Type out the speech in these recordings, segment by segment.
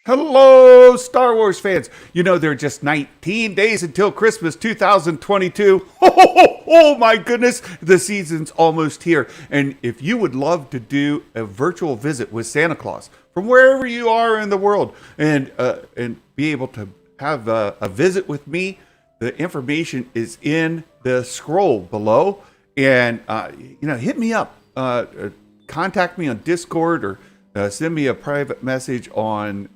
Hello, Star Wars fans. You know, there are just 19 days until Christmas 2022. Oh, my goodness, the season's almost here. And if you would love to do a virtual visit with Santa Claus from wherever you are in the world and be able to have a visit with me, the information is in the scroll below. And, hit me up. Contact me on Discord or send me a private message on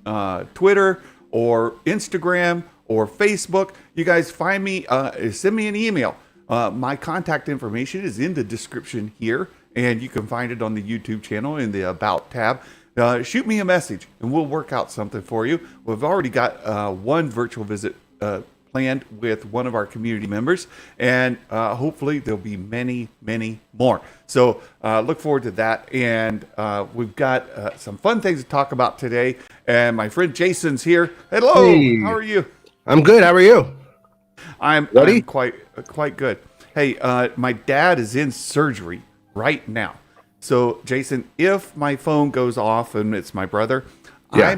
Twitter or Instagram or Facebook. You guys find me, send me an email. My contact information is in the description here, and you can find it on the YouTube channel in the About tab. Shoot me a message, and we'll work out something for you. We've already got one virtual visit planned with one of our community members, and hopefully there'll be many, many more. So look forward to that. And we've got some fun things to talk about today. And my friend Jason's here. Hello. Hey. How are you? I'm good. How are you? I'm quite good. Hey, my dad is in surgery right now. So Jason, if my phone goes off and it's my brother, yeah. I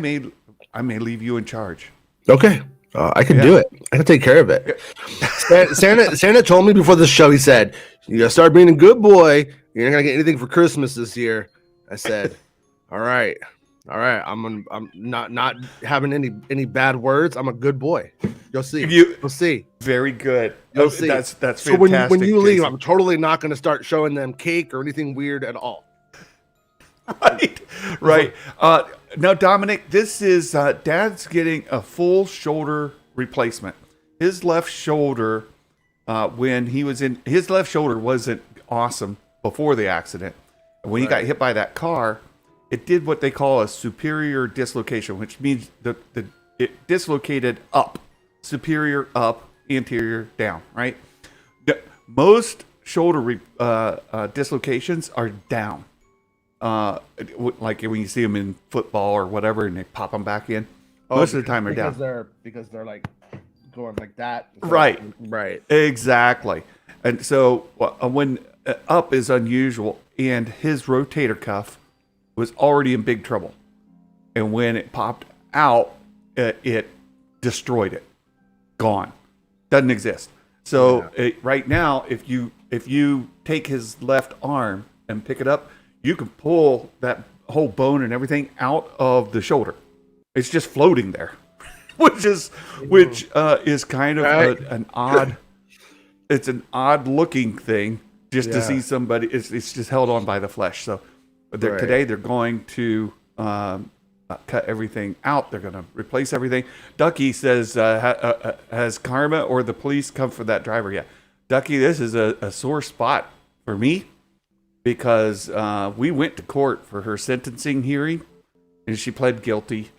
may leave you in charge. Okay. I can do it. I can take care of it. Santa told me before the show, he said, you gotta start being a good boy. You're not gonna get anything for Christmas this year. I said, all right. I'm not having any bad words. I'm a good boy. You'll see. You'll see. Very good. You'll see. That's fantastic. So when you leave, Jason, I'm totally not gonna start showing them cake or anything weird at all. Right. Now, Dominic, this is Dad's getting a full shoulder replacement. His left shoulder, when he was in, his left shoulder wasn't awesome before the accident. When he got hit by that car, it did what they call a superior dislocation, which means it dislocated up, superior up, anterior down. Right. Most shoulder dislocations are down. Like when you see them in football or whatever, and they pop them back in. Most of the time, they're down because they're like going like that. Right. Exactly. And so when up is unusual, and his rotator cuff was already in big trouble, and when it popped out, it destroyed it. Gone. Doesn't exist. So right now, if you take his left arm and pick it up, you can pull that whole bone and everything out of the shoulder. It's just floating there, which is kind of an odd. It's an odd looking thing just to see somebody. It's just held on by the flesh. So today they're going to cut everything out. They're going to replace everything. Ducky says, has Karma or the police come for that driver yet? Ducky, this is a sore spot for me. Because we went to court for her sentencing hearing, and she pled guilty.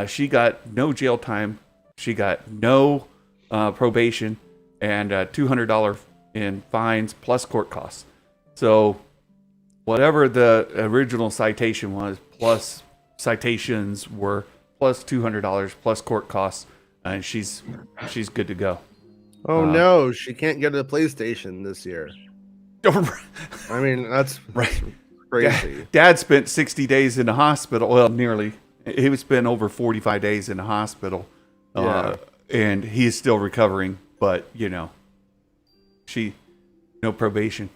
She got no jail time. She got no probation, and $200 in fines plus court costs. So whatever the original citation was, plus citations were plus $200 plus court costs, and she's good to go. Oh no, she can't get a PlayStation this year. I mean, that's right. Crazy. Dad spent 60 days in the hospital. Well, nearly. He spent over 45 days in the hospital. And he's still recovering. But, no probation.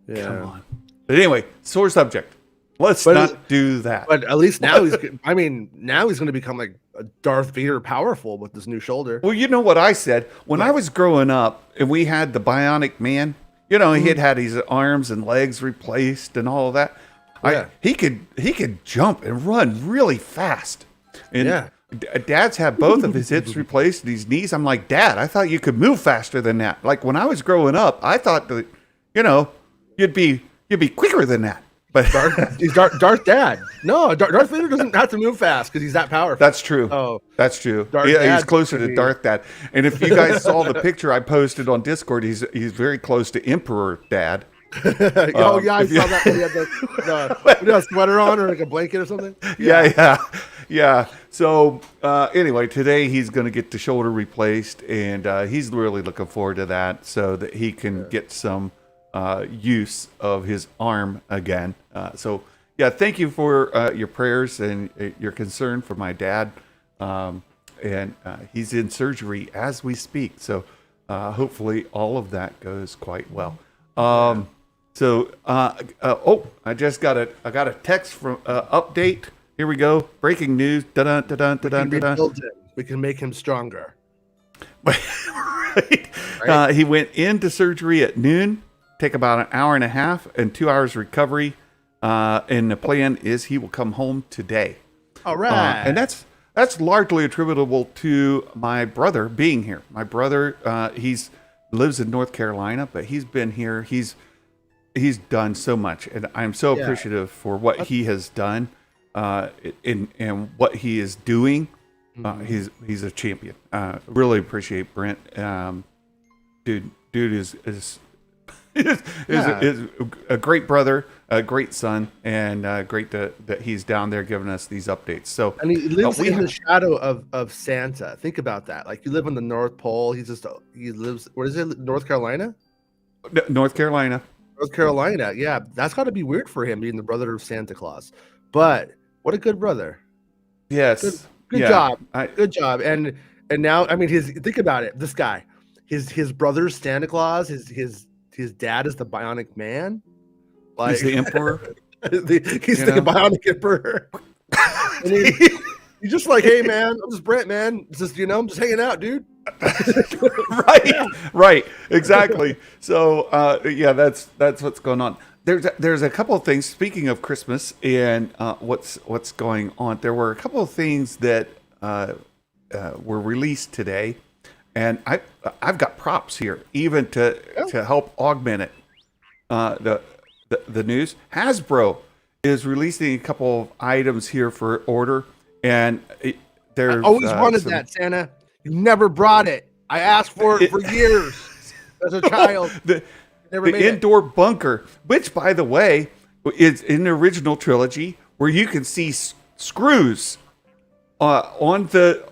Yeah. Come on. But anyway, sore subject. Let's not do that. But at least now now he's going to become like a Darth Vader powerful with this new shoulder. Well, you know what I said? When I was growing up and we had the Bionic Man, he had his arms and legs replaced and all of that. Yeah. He could jump and run really fast. And Dad's had both of his hips replaced and his knees. I'm like, Dad, I thought you could move faster than that. Like when I was growing up, I thought that, you'd be quicker than that. But he's Darth Dad. No, Darth Vader doesn't have to move fast because he's that powerful. That's true. Oh, that's true. He's closer to Darth Dad. And if you guys saw the picture I posted on Discord, he's very close to Emperor Dad. I saw that. He had the sweater on or like a blanket or something. Yeah. So anyway, today he's going to get the shoulder replaced, and he's really looking forward to that so that he can get some use of his arm again. So thank you for your prayers and your concern for my dad. and he's in surgery as we speak. So hopefully all of that goes quite well. So I just got a text from update. Here we go. Breaking news. Dun, dun, dun, dun, dun, dun. We can make him stronger. Right. He went into surgery at noon. Take about an hour and a half and 2 hours recovery. And the plan is he will come home today. All right. And that's largely attributable to my brother being here. My brother, he's lives in North Carolina, but he's been here. He's done so much, and I'm so appreciative for what he has done, and what he is doing. He's a champion. Really appreciate Brent. Dude is a great brother, a great son, and great that he's down there giving us these updates. So, and he lives in the shadow of Santa. Think about that. Like, you live on the North Pole. He lives. What is it? North Carolina. North Carolina. Yeah, that's got to be weird for him being the brother of Santa Claus. But what a good brother. Yes. Good job. Good job. And now, I mean, think about it. This guy, his brother's Santa Claus. His dad is the Bionic Man. Like, he's the Emperor. he's the Bionic Emperor. And he's just like, hey man, I'm just Brent, man. It's just, I'm just hanging out, dude. Right, exactly. So that's what's going on. There's a couple of things. Speaking of Christmas and what's going on, there were a couple of things that were released today, and I've got props here even to help augment it. The news. Hasbro is releasing a couple of items here for order, and there's I always wanted that, Santa. You never brought it. I asked for it for years as a child. The Endor bunker, which, by the way, is in the original trilogy, where you can see screws on the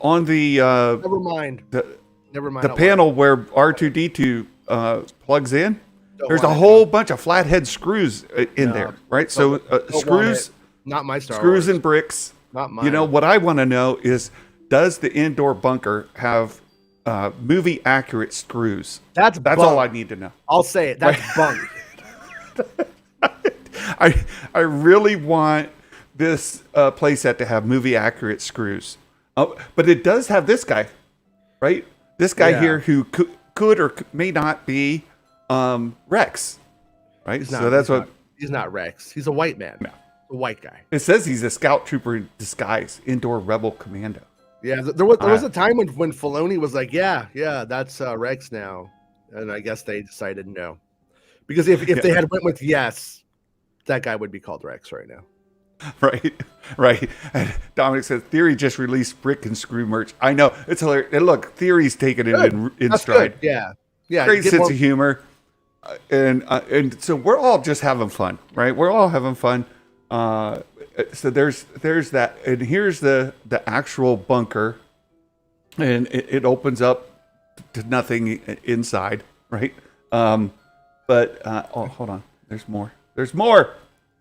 Never mind. The panel where R2D2 plugs in. There's a whole bunch of flathead screws in there, right? So screws, not my Star screws Wars. And bricks. Not mine. What I want to know is, does the Endor bunker have movie accurate screws? That's all I need to know. I'll say it. That's bunk. I really want this playset to have movie accurate screws. But it does have this guy, right? This guy here who could or may not be Rex, right? He's not Rex. He's a white man. No. A white guy. It says he's a scout trooper in disguise, Endor rebel commando. Yeah, there was a time when Filoni was like, yeah, that's Rex now, and I guess they decided no, because if they had went with yes, that guy would be called Rex right now. Right. And Dominic says Theory just released brick and screw merch. I know, it's hilarious. And look, Theory's taking it in stride. Good. Yeah. Great sense of humor, and so we're all just having fun, right? We're all having fun. So there's that, and here's the actual bunker, and it opens up to nothing inside, right? But hold on, there's more.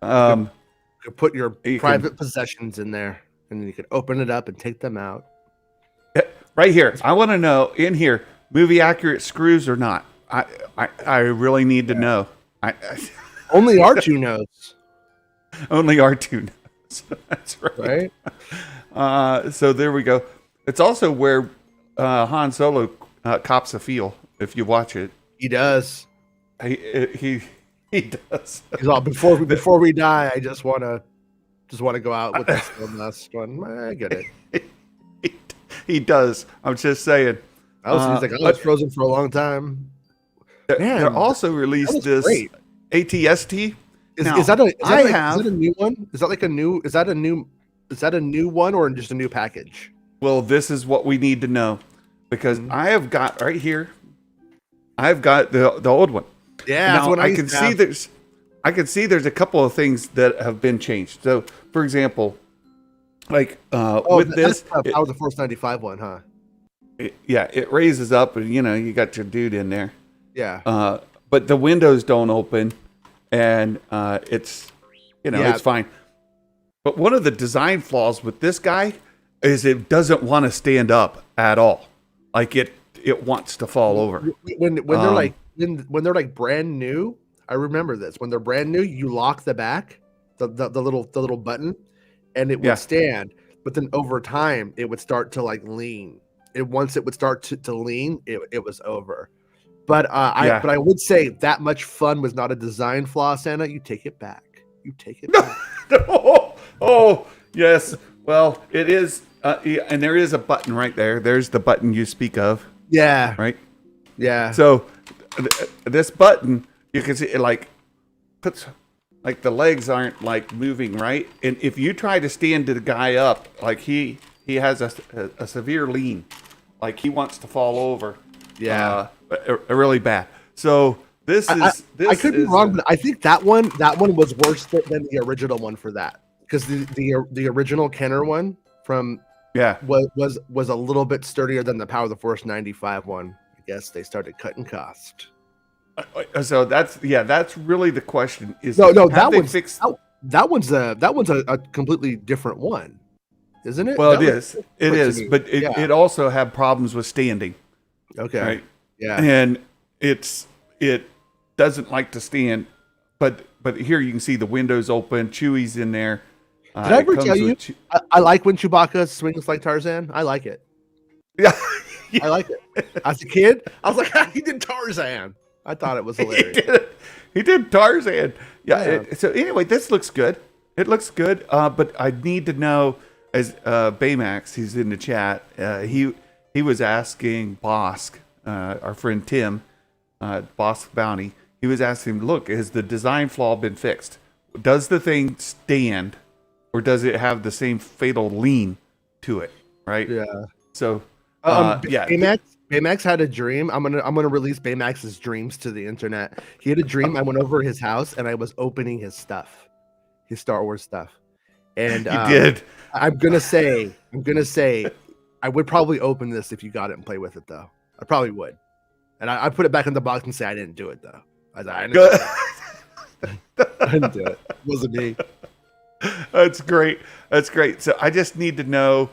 You can put your private possessions in there, and then you can open it up and take them out. Right here, I want to know in here, movie accurate screws or not. I really need to know. Only R2 knows. Only R2 knows. That's right. So there we go. It's also where Han Solo cops a feel. If you watch it, he does. He does. He's all, before we die, I just want to go out with this last one. I get it. He does. I'm just saying. He's like, I was frozen for a long time. They also released this great. ATST. Is that a new one? Is that a new one or just a new package? Well, this is what we need to know, because I have got right here. I've got the old one. Yeah, now, I can see there's a couple of things that have been changed. So, for example, like with this, that was the Force 95 one, huh? It raises up, and you got your dude in there. Yeah. But the windows don't open, and it's it's fine. But one of the design flaws with this guy, is it doesn't want to stand up at all. Like it wants to fall over. When they're like when they're like brand new, I remember this. When they're brand new, you lock the back, the little button, and it would stand. But then over time, it would start to like lean. Once it would start to lean, it was over. But I would say that much fun was not a design flaw, Santa. You take it back. You take it back. Oh, yes. Well, it is, and there is a button right there. There's the button you speak of. Yeah. Right. Yeah. So this button, you can see it like puts like the legs aren't like moving right, and if you try to stand the guy up, like he has a severe lean, like he wants to fall over. Yeah. Really bad. So this I could be wrong, but I think that one was worse than the original one for that, because the original Kenner one from was a little bit sturdier than the Power of the Force 95 one. I guess they started cutting cost. So that's really the question. Is that one's a completely different one, isn't it? Well, it is, but it also had problems with standing. Okay. Right. Yeah. And it doesn't like to stand, but here you can see the windows open. Chewie's in there. Did I ever tell you? I like when Chewbacca swings like Tarzan. I like it. Yeah. I like it. As a kid, I was like, he did Tarzan. I thought it was hilarious. He did Tarzan. Yeah. So anyway, this looks good. It looks good. But I need to know, as Baymax, he's in the chat. He was asking Bosk, our friend Tim, Bosk Bounty. He was asking him, look, has the design flaw been fixed? Does the thing stand, or does it have the same fatal lean to it? Right. Yeah. So, Baymax had a dream. I'm gonna release Baymax's dreams to the internet. He had a dream. I went over his house and I was opening his stuff, his Star Wars stuff. And you did. I'm gonna say, I would probably open this if you got it and play with it, though. I probably would. And I put it back in the box and say I didn't do it, though. I didn't do it. It wasn't me. That's great. So I just need to know.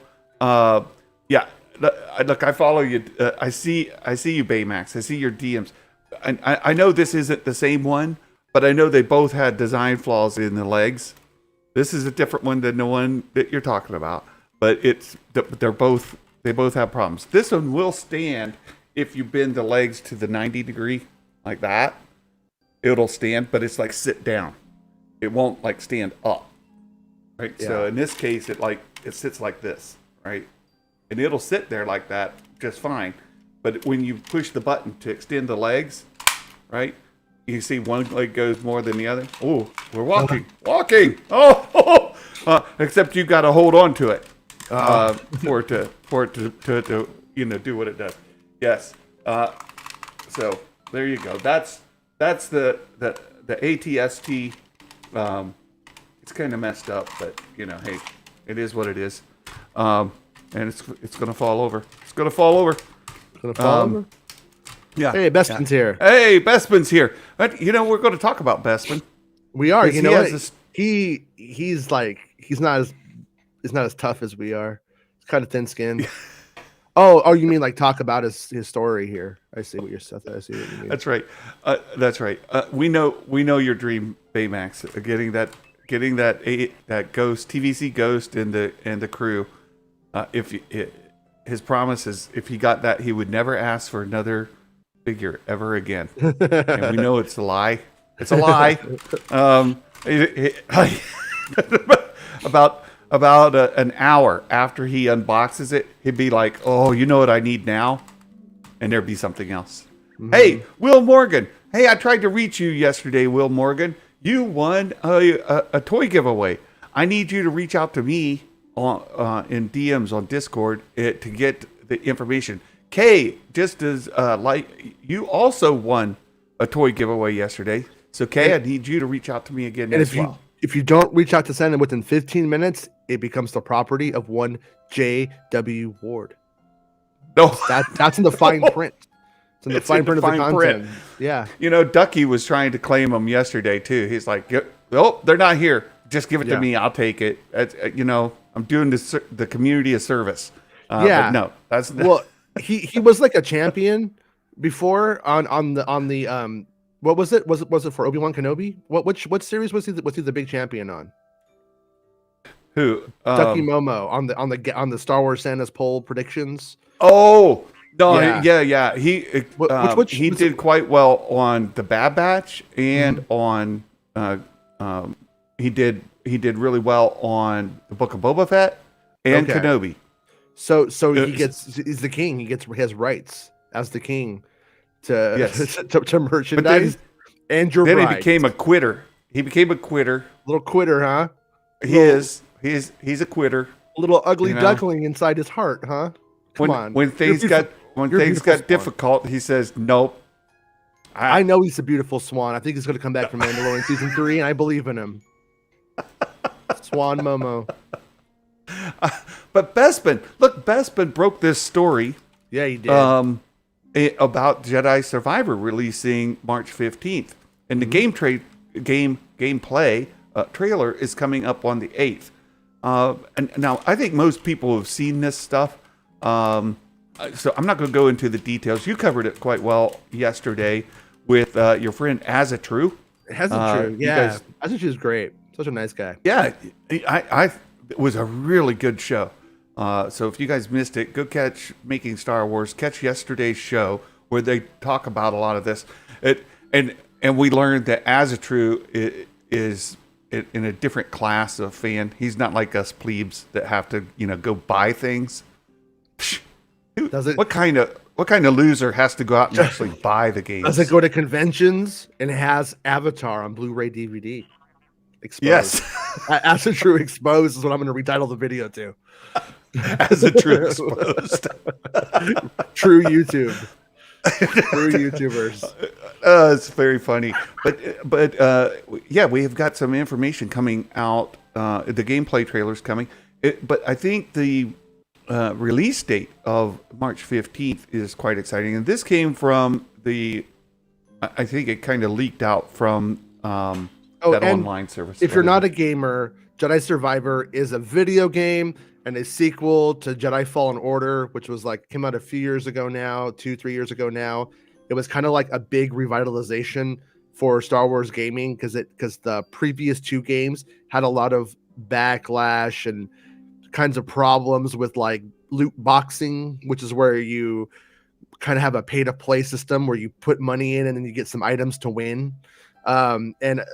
Look, I follow you. I see you, Baymax. I see your DMs. I know this isn't the same one, but I know they both had design flaws in the legs. This is a different one than the one that you're talking about, but they both have problems. This one will stand if you bend the legs to the 90 degree like that. It'll stand, but it's like sit down. It won't like stand up. Right. Yeah. So in this case, it sits like this, right? And it'll sit there like that just fine. But when you push the button to extend the legs, right? You see one leg goes more than the other. Oh, we're walking. Oh, except you got to hold on to it for it to do what it does. Yes. So there you go. That's the ATST. It's kind of messed up, but hey, it is what it is. And it's gonna fall over. It's gonna fall over. Yeah. Hey, Bespin's here. Hey, Bespin's here. But, we're going to talk about Bespin. We are. He's not as tough as we are. He's kind of thin-skinned. Oh, you mean like talk about his story here? I see what I see what you mean. That's right. We know your dream, Baymax, getting that ghost, TVC ghost, and the crew. His promise is if he got that, he would never ask for another figure ever again. And we know it's a lie. It's a lie. About an hour after he unboxes it, he'd be like, "Oh, you know what I need now?" And there'd be something else. Mm-hmm. Hey, Will Morgan. Hey, I tried to reach you yesterday, Will Morgan. You won a toy giveaway. I need you to reach out to me in DMs on Discord to get the information. Kay, just as like you also won a toy giveaway yesterday. So Kay, I need you to reach out to me again as well. If you don't reach out to Santa within 15 minutes, it becomes the property of one J.W. Ward. No, that's in the fine print. It's in the fine print of the content. Yeah. Ducky was trying to claim them yesterday too. He's like, "Oh, they're not here. Just give it to me. I'll take it." I'm doing the community a service. Yeah. But no, that's Well, he was like a champion before on the what was it? Was it for Obi-Wan Kenobi? What series was he the big champion on? who Ducky Momo on the Star Wars Santa's poll predictions. Oh no, Yeah. yeah. Which He did quite well on the Bad Batch and on he did really well on the Book of Boba Fett and Kenobi. So he's the king. He has rights as the king to to merchandise. And you're then right. he became a quitter. Little quitter, huh? He's a quitter. Little ugly duckling inside his heart, huh? Come on. When things got difficult, he says, "Nope." I know he's a beautiful swan. I think he's going to come back from Mandalorian season 3, and I believe in him. Swan Momo. But Bespin broke this story. Yeah, he did. About Jedi Survivor releasing March 15th, and the gameplay trailer is coming up on the 8th. And now I think most people have seen this stuff. So I'm not going to go into the details. You covered it quite well yesterday with your friend Azatru. Azatru, yeah. Azatru is great. Such a nice guy. Yeah, it was a really good show. So if you guys missed it, go catch Making Star Wars. Catch yesterday's show where they talk about a lot of this. And we learned that Azatru is in a different class of fan. He's not like us plebes that have to go buy things. What kind of loser has to go out and actually buy the games? Does it go to conventions and has Avatar on Blu-ray DVD? Exposed. Yes. Azatru Exposed is what I'm going to retitle the video to. Azatru Exposed. True YouTube. True YouTubers. It's very funny. But yeah, we have got some information coming out. The gameplay trailer's coming. But I think the release date of March 15th is quite exciting. And this came from I think it kind of leaked out from that online service. If you're not a gamer, Jedi Survivor is a video game and a sequel to Jedi Fallen Order, which was came out a few years ago now, 2-3 years ago now. It was kind of like a big revitalization for Star Wars gaming because the previous 2 games had a lot of backlash and kinds of problems with loot boxing, which is where you kind of have a pay to play system where you put money in and then you get some items to win. And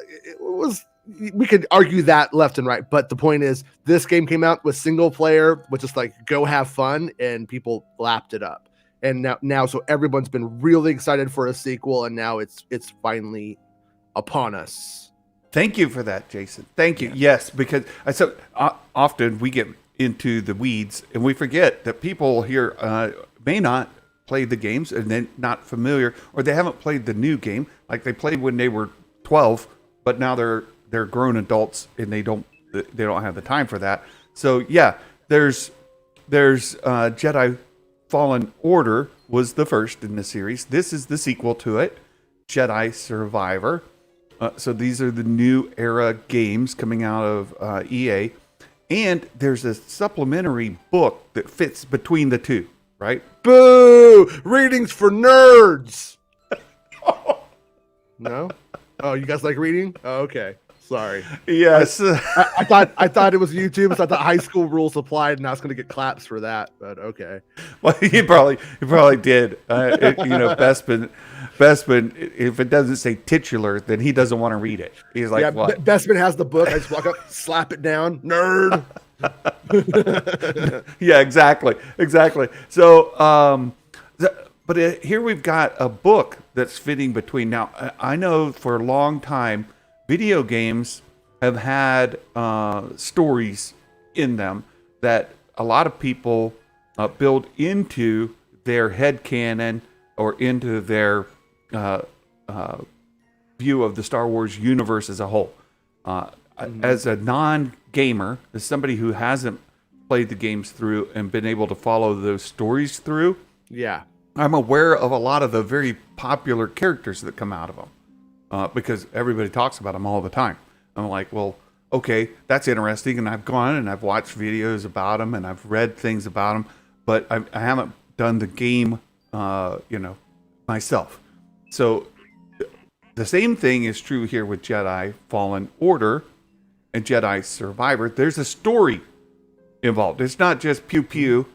we could argue that left and right, but the point is this game came out with single player, which is go have fun, and people lapped it up. And now so everyone's been really excited for a sequel, and now it's finally upon us. Thank you for that, Jason. Thank you. Yes, because so often we get into the weeds and we forget that people here may not play the games and they're not familiar, or they haven't played the new game. Like they played when they were 12, but now they're grown adults and they don't have the time for that. So yeah, there's Jedi Fallen Order was the first in the series. This is the sequel to it, Jedi Survivor. So these are the new era games coming out of EA. And there's a supplementary book that fits between the two, right? Boo! Readings for nerds! No? Oh, you guys like reading? Oh, okay. Sorry. Yes. I thought it was YouTube, so I thought high school rules applied, and I was going to get claps for that. But okay. Well, he probably did. Bespin, if it doesn't say titular, then he doesn't want to read it. He's like, what? Bespin has the book. I just walk up, slap it down, nerd. Yeah, exactly. So, but here we've got a book that's fitting between. Now, I know for a long time, video games have had stories in them that a lot of people build into their headcanon or into their view of the Star Wars universe as a whole. As a non-gamer, as somebody who hasn't played the games through and been able to follow those stories through, yeah, I'm aware of a lot of the very popular characters that come out of them because everybody talks about them all the time. I'm like, well, okay, that's interesting. And I've gone and I've watched videos about him and I've read things about him, but I haven't done the game, myself. So the same thing is true here with Jedi Fallen Order and Jedi Survivor. There's a story involved. It's not just pew pew,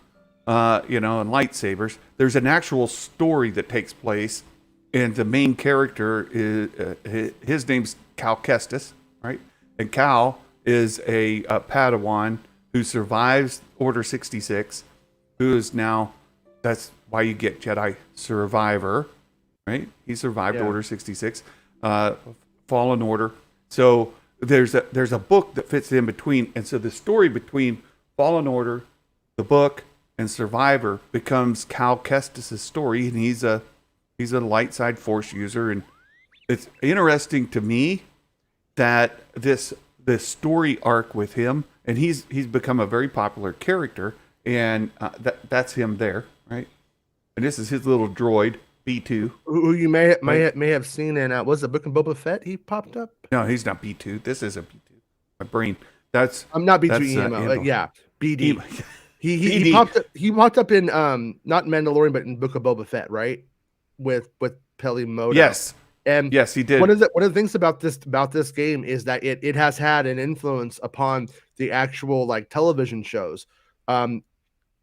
and lightsabers. There's an actual story that takes place, and the main character is his name's Cal Kestis, right? And Cal is a Padawan who survives Order 66, who is now, that's why you get Jedi Survivor, right? He survived Order 66, Fallen Order. So there's a book that fits in between, and so the story between Fallen Order, the book, and Survivor becomes Cal Kestis' story, and he's a light side Force user, and it's interesting to me that this story arc with him, and he's become a very popular character, and that's him there, right? And this is his little droid B2, who you may have seen in was it Book of Boba Fett? He popped up. No, he's not B2. This isn't B2. My brain. I'm not B2 EMO. Yeah, BD. He popped up in not Mandalorian, but in Book of Boba Fett, right? With Peli Motto. Yes. And yes, he did. One of the things about this game is that it has had an influence upon the actual like television shows,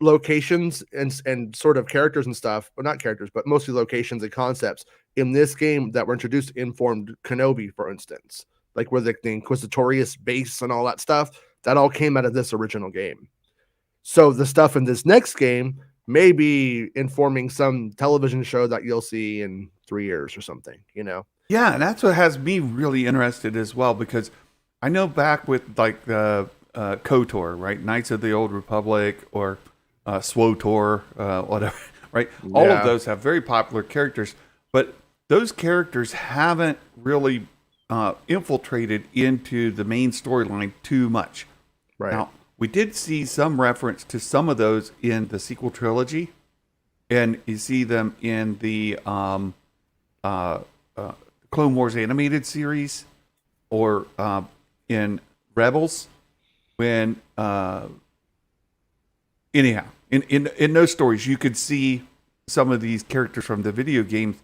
locations and sort of characters and stuff. Well, not characters, but mostly locations and concepts in this game that were introduced informed Kenobi, for instance, like where the Inquisitorius base and all that stuff. That all came out of this original game. So the stuff in this next game may be informing some television show that you'll see in 3 years or something, Yeah, and that's what has me really interested as well, because I know back with like the KOTOR, right? Knights of the Old Republic or SWOTOR, whatever, right? Yeah. All of those have very popular characters, but those characters haven't really infiltrated into the main storyline too much. Right. Now, we did see some reference to some of those in the sequel trilogy, and you see them in the Clone Wars animated series or in Rebels. When anyhow, in those stories, you could see some of these characters from the video games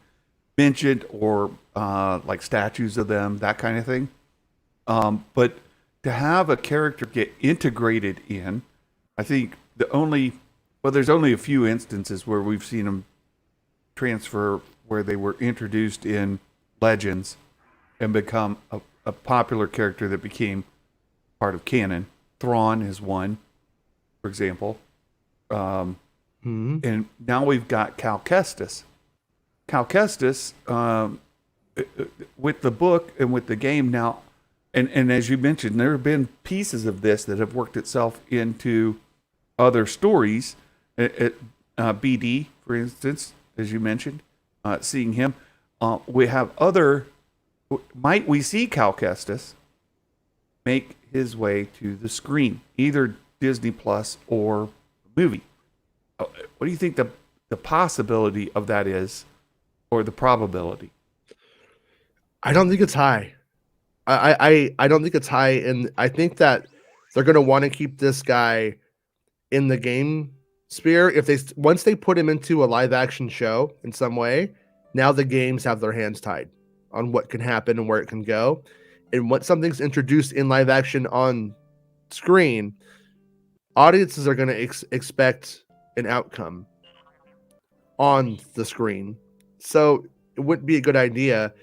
mentioned, or like statues of them, that kind of thing. But to have a character get integrated in, I think there's only a few instances where we've seen them transfer, where they were introduced in Legends and become a popular character that became part of canon. Thrawn is one, for example. And now we've got Cal Kestis. Cal Kestis, with the book and with the game now, and as you mentioned, there have been pieces of this that have worked itself into other stories. BD, for instance, as you mentioned, seeing him. We have other. Might we see Cal Kestis make his way to the screen, either Disney Plus or movie? What do you think the possibility of that is, or the probability? I don't think it's high. I don't think it's high, and I think that they're going to want to keep this guy in the game sphere. Once they put him into a live action show in some way, now the games have their hands tied on what can happen and where it can go. And once something's introduced in live action on screen, audiences are going to expect an outcome on the screen. So it wouldn't be a good idea,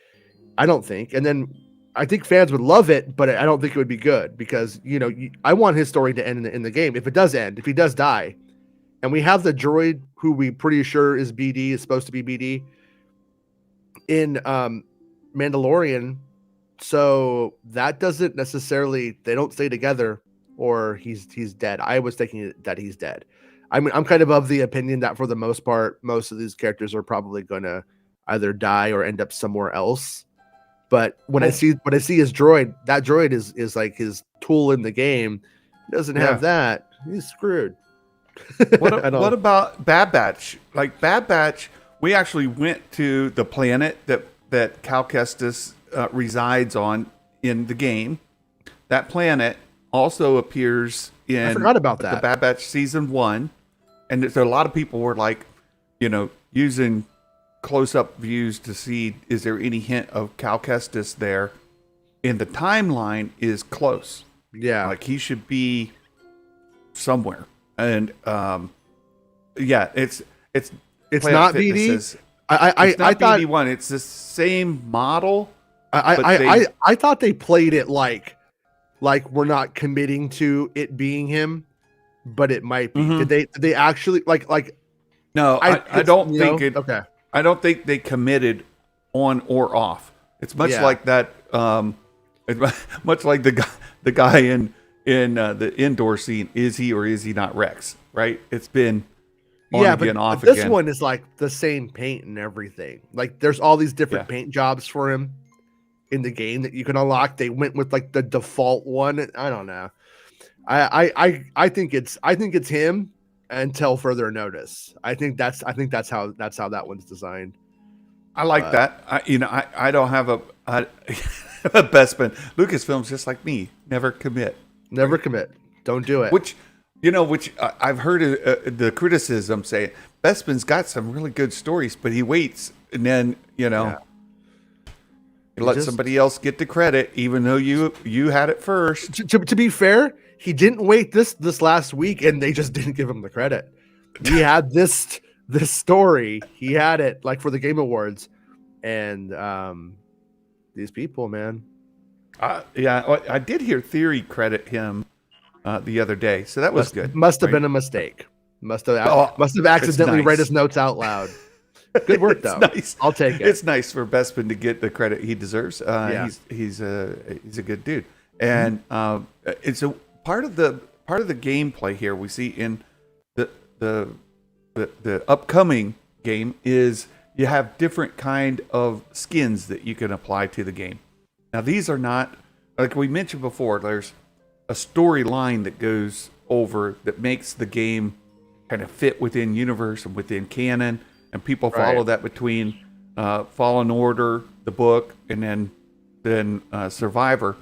I don't think. And then I think fans would love it, but I don't think it would be good, because, I want his story to end in the game. If it does end, if he does die, and we have the droid who we pretty sure is BD, is supposed to be BD in Mandalorian. So that doesn't necessarily, they don't stay together, or he's dead. I was thinking that he's dead. I mean, I'm kind of of the opinion that for the most part, most of these characters are probably going to either die or end up somewhere else. But when I see his droid, that droid is like his tool in the game. He doesn't have that, he's screwed. What about Bad Batch? Like Bad Batch, we actually went to the planet that Cal Kestis resides on in the game. that planet also appears in I forgot about the that. Bad Batch season 1, and there's a lot of people were like, using close-up views to see is there any hint of Cal Kestis there. And the timeline is close. Yeah. Like he should be somewhere. And it's not BD. I thought thought BD1. It's the same model. I thought they played it like we're not committing to it being him, but it might be. Mm-hmm. Did they actually like? No, I don't think it. Okay. I don't think they committed on or off. It's much like that. Much like the guy in the Endor scene. Is he or is he not Rex? Right? It's been on again, off this again. one is like the same paint and everything. Like there's all these different paint jobs for him in the game that you can unlock. They went with like the default one. I don't know. I think it's him until further notice. I think that's how that one's designed. I like that. I don't have a Bespin. Lucasfilm's just like me. Never commit. Never commit. Don't do it. Which I've heard the criticism say Bespin's got some really good stories, but he waits and then he lets somebody else get the credit, even though you had it first. To be fair, he didn't wait this last week, and they just didn't give him the credit. He had this story. He had it like for the Game Awards, and these people, man. I did hear Theory credit him the other day, so that was good. Must have been a mistake. Must have accidentally read his notes out loud. Good work, though. Nice. I'll take it. It's nice for Bespin to get the credit he deserves. He's a good dude, and it's a part of the gameplay here we see in the upcoming game is you have different kind of skins that you can apply to the game. Now these are not, like we mentioned before, there's a storyline that goes over that makes the game kind of fit within universe and within canon, and people follow that between Fallen Order, the book, and then Survivor.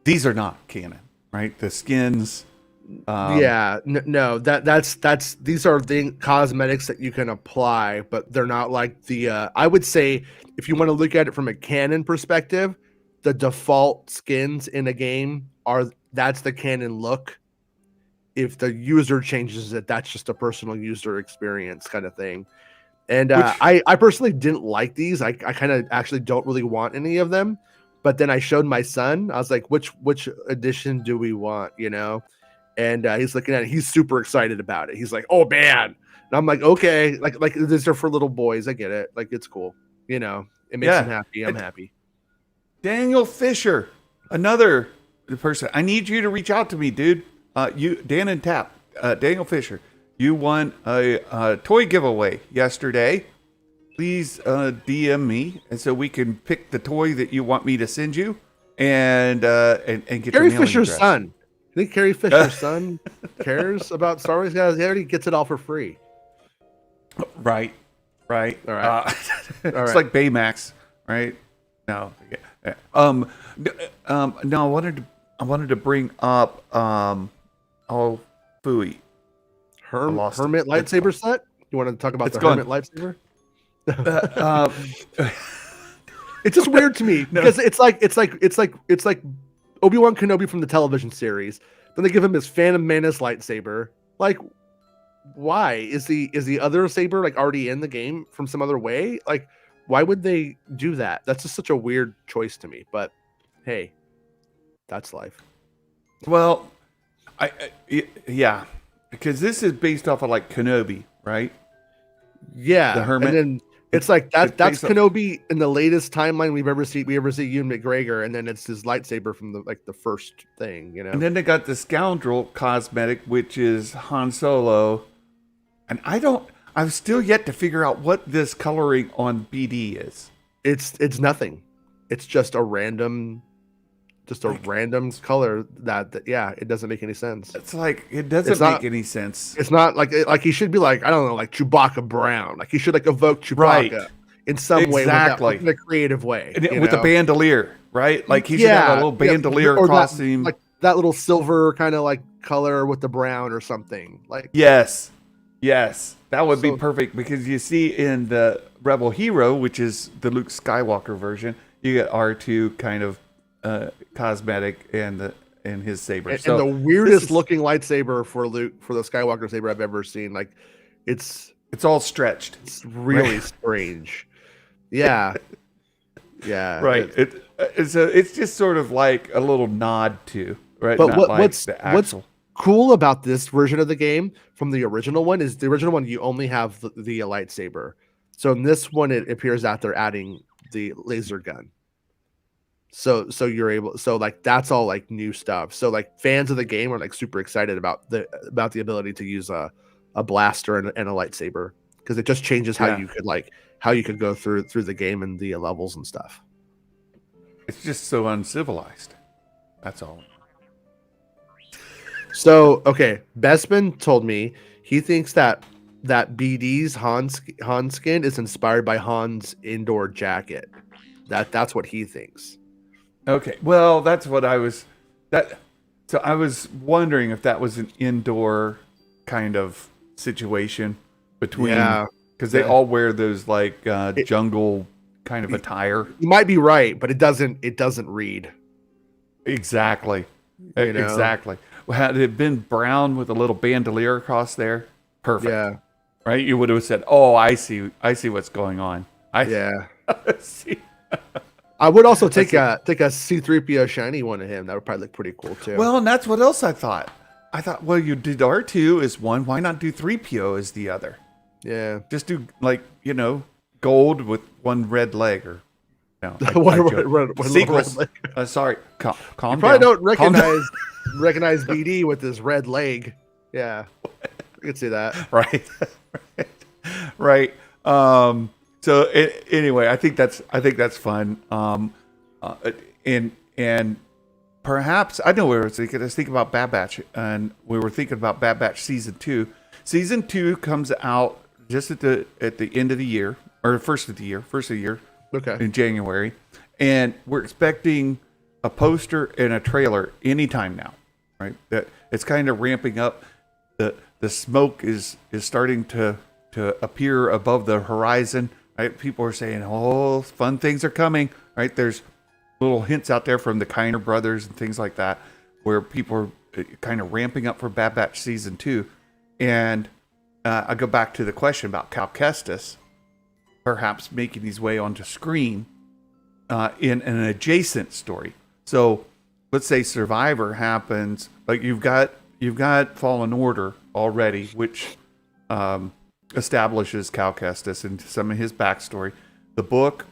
These are not canon, right? The skins. No, that's these are the cosmetics that you can apply, but they're not like the I would say if you want to look at it from a canon perspective, the default skins in a game that's the canon look. If the user changes it, that's just a personal user experience kind of thing. And I personally didn't like these. I kind of actually don't really want any of them. But then I showed my son. I was like, which edition do we want? And he's looking at it. He's super excited about it. He's like, oh man. And I'm like, okay, like these are for little boys. I get it. Like it's cool. It makes him happy. I'm happy. Daniel Fisher, another person. I need you to reach out to me, dude. Dan and Tap, Daniel Fisher, you won a toy giveaway yesterday. Please DM me, and so we can pick the toy that you want me to send you, and get Carrie your mailing Fisher's address. son. You think Carrie Fisher's son cares about Star Wars? Guys, he already gets it all for free. Right. All right. It's like Baymax, right? No. No. I wanted to bring up Fooey. Hermit lightsaber set. You want to talk about Hermit lightsaber? It's just weird to me because it's like Obi-Wan Kenobi from the television series. Then they give him his Phantom Menace lightsaber. Like, why is the other saber like already in the game from some other way? Like, why would they do that? That's just such a weird choice to me. But hey, that's life. Well, yeah, because this is based off of like Kenobi, right? Yeah, the Hermit. And then it's like that's Kenobi in the latest timeline we ever see Ewan McGregor, and then it's his lightsaber from the first thing, And then they got the Scoundrel cosmetic, which is Han Solo, and I've still yet to figure out what this coloring on BD is. It's nothing. It's just a random color that it doesn't make any sense. It's like it doesn't make any sense. It's not like he should be like, I don't know, like Chewbacca brown. Like he should like evoke Chewbacca in some way, in a creative way, with the bandolier, right? Like he should have a little bandolier or costume. that little silver kind of like color with the brown or something. Like yes, that would be So- perfect because you see in the Rebel Hero, which is the Luke Skywalker version, you get R2 kind of cosmetic and his saber. and So the weirdest looking lightsaber for Luke, for the Skywalker saber I've ever seen. Like it's all stretched. It's really strange. Yeah. Yeah. Right. It's just sort of like a little nod to, right? But Not like what's the actual. cool about this version of the game from the original one is the original one you only have the lightsaber. So in this one it appears that they're adding the laser gun. So you're able, so like that's all like new stuff. So like fans of the game are like super excited about the ability to use a blaster and a lightsaber, because it just changes how you could go through the game and the levels and stuff. It's just so uncivilized. That's all. So okay, Bestman told me he thinks that BD's Han skin is inspired by Han's Endor jacket. That's what he thinks. Okay, well, that's what I was. So I was wondering if that was an indoor kind of situation between, because they all wear those like jungle kind of attire. You might be right, but it doesn't read exactly. You know? Exactly. Well, had it been brown with a little bandolier across there, perfect. Yeah. Right. You would have said, "Oh, I see what's going on." Yeah. see. I would also take a C-3PO shiny one of him. That would probably look pretty cool too. Well, and that's what else I thought. I thought, well, you did R2 as one. Why not do 3PO as the other? Yeah. Just do like, gold with one red leg or one sequels. red leg. Sorry, calm You probably down. don't recognize BD with his red leg. Yeah. I can see that. Right. So anyway, I think that's fun. And perhaps I know we were thinking. I was thinking about Bad Batch, and we were thinking about Bad Batch season 2. Season 2 comes out just at the end of the year, or first of the year. Okay. In January, and we're expecting a poster and a trailer anytime now. Right. That it's kind of ramping up. The smoke is starting to appear above the horizon. Right, people are saying, "Oh, fun things are coming." Right, there's little hints out there from the Kiner brothers and things like that, where people are kind of ramping up for Bad Batch season 2. And I go back to the question about Cal Kestis, perhaps making his way onto screen in an adjacent story. So, let's say Survivor happens, like you've got Fallen Order already, which establishes Cal Kestis and some of his backstory, the book,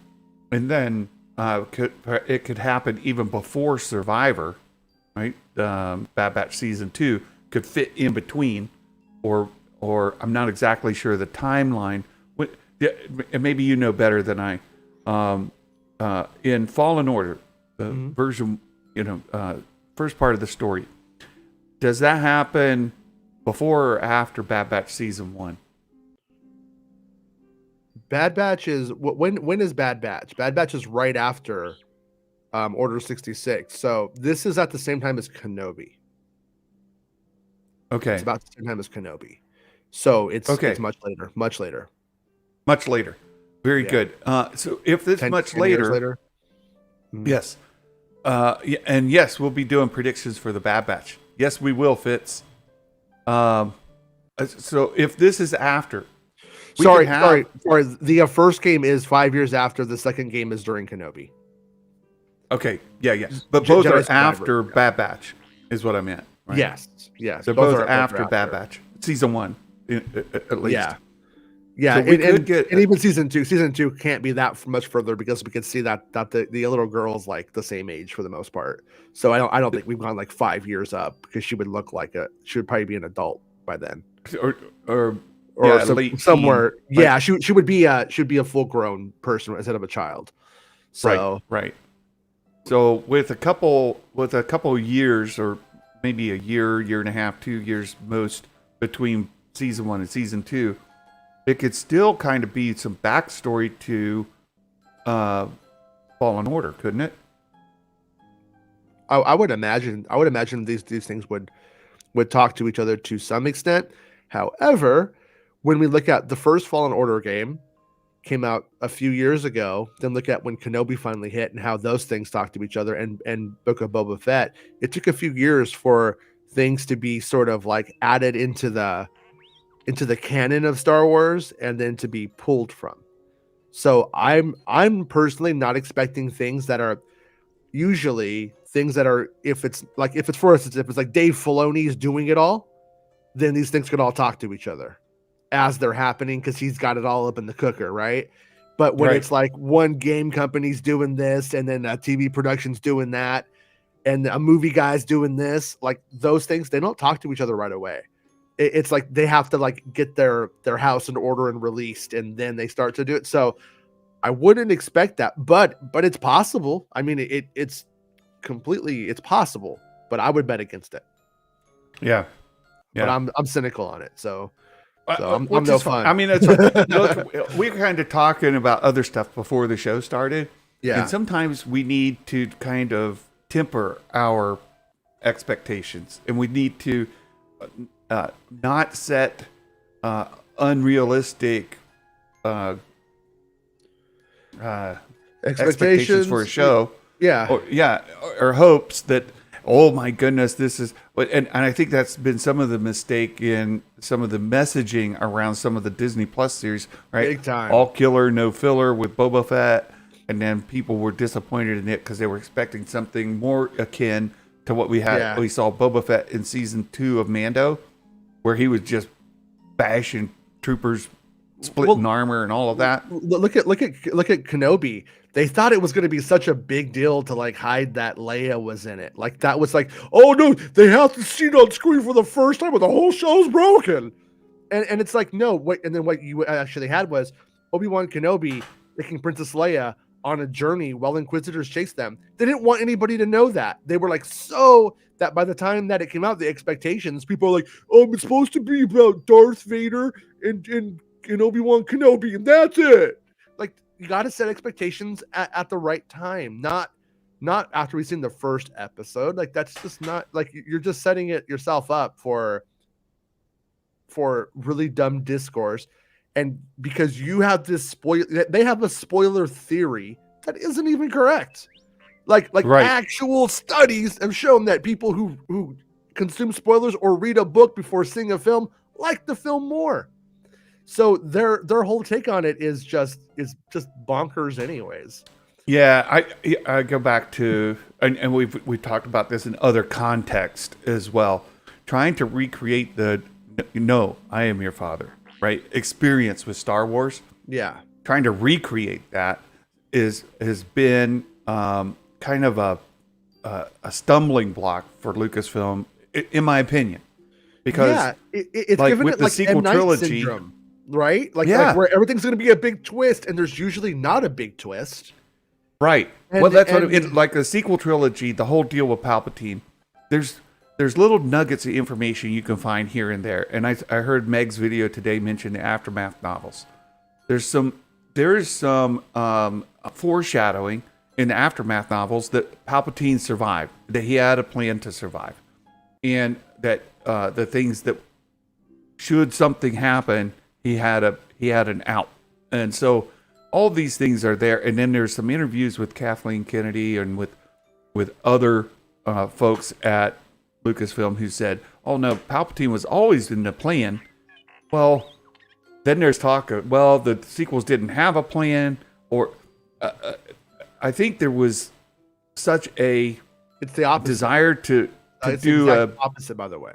and then it could happen even before Survivor, right? Bad Batch season 2 could fit in between, or I'm not exactly sure the timeline. And maybe you know better than I. In Fallen Order, the version, first part of the story, does that happen before or after Bad Batch season 1? Bad Batch is when is Bad Batch? Bad Batch is right after Order 66. So this is at the same time as Kenobi. Okay. It's about the same time as Kenobi. So it's much later. Much later. Very good. So if it's much later. Yes. And yes, we'll be doing predictions for the Bad Batch. Yes, we will, Fitz. So if this is after. Sorry. The first game is 5 years after. The second game is during Kenobi. Okay. Yeah. But both Jedi are after Bad Batch, is what I meant. Right? Yes. They're both after Bad Batch. Season 1, at least. Yeah. So and even season 2 can't be that much further, because we can see that the little girl is like the same age for the most part. So I don't think we've gone like 5 years up, because she would look like she would probably be an adult by then. Or somewhere. Teen. Yeah, she would be a full grown person instead of a child. So right. So with a couple years, or maybe a year and a half, 2 years most, between season 1 and season 2, it could still kind of be some backstory to Fallen Order, couldn't it? I would imagine these things would talk to each other to some extent. However, when we look at the first Fallen Order game, came out a few years ago, then look at when Kenobi finally hit and how those things talk to each other, and Book of Boba Fett, it took a few years for things to be sort of like added into the canon of Star Wars and then to be pulled from. So I'm personally not expecting things that are usually things that are, if it's for instance, if it's like Dave Filoni's doing it all, then these things could all talk to each other as they're happening because he's got it all up in the cooker, right? But when it's like one game company's doing this and then a TV production's doing that and a movie guy's doing this, like those things, they don't talk to each other right away. It's like they have to like get their house in order and released, and then they start to do it. So I wouldn't expect that, but it's possible. I mean, it's possible, but I would bet against it. Yeah. But I'm cynical on it, so I'm no fun. I mean, it's look, we're kind of talking about other stuff before the show started. Yeah. And sometimes we need to kind of temper our expectations, and we need to not set unrealistic expectations for a show. Yeah. Or hopes that, oh my goodness, this is, and I think that's been some of the mistake in some of the messaging around some of the Disney Plus series, right? Big time. All killer, no filler with Boba Fett, and then people were disappointed in it because they were expecting something more akin to what we had. Yeah. We saw Boba Fett in season 2 of Mando, where he was just bashing troopers, splitting armor, and all of that. Look at Kenobi. They thought it was going to be such a big deal to like hide that Leia was in it. Like that was like, oh no, they have to see it on screen for the first time, but the whole show's broken. And it's like, no, wait. And then what you actually had was Obi-Wan Kenobi taking Princess Leia on a journey while Inquisitors chased them. They didn't want anybody to know that. They were like, so that by the time that it came out, the expectations, people are like, it's supposed to be about Darth Vader and Obi-Wan Kenobi, and that's it. Like, you got to set expectations at the right time, not after we've seen the first episode. Like, that's just not, like, you're just setting it yourself up for really dumb discourse. And because you have this they have a spoiler theory that isn't even correct. Like actual studies have shown that people who consume spoilers or read a book before seeing a film like the film more. So their whole take on it is just bonkers anyways. Yeah, I go back to, and we've talked about this in other context as well, trying to recreate the "No, I am your father," right? Experience with Star Wars. Yeah, trying to recreate that has been kind of a stumbling block for Lucasfilm, in my opinion, because it's like given with it the like sequel trilogy. Syndrome. Right? Like where everything's going to be a big twist, and there's usually not a big twist. Right. Well, that's what like the sequel trilogy, the whole deal with Palpatine. There's little nuggets of information you can find here and there. And I heard Meg's video today mention the Aftermath novels. There is some foreshadowing in the Aftermath novels that Palpatine survived, that he had a plan to survive, and that the things that should something happen, he had an out. And so all these things are there. And then there's some interviews with Kathleen Kennedy and with other folks at Lucasfilm who said, oh no, Palpatine was always in the plan. Well, then there's talk of, well, the sequels didn't have a plan, or I think there was such a it's the opposite. Desire to do a opposite, by the way,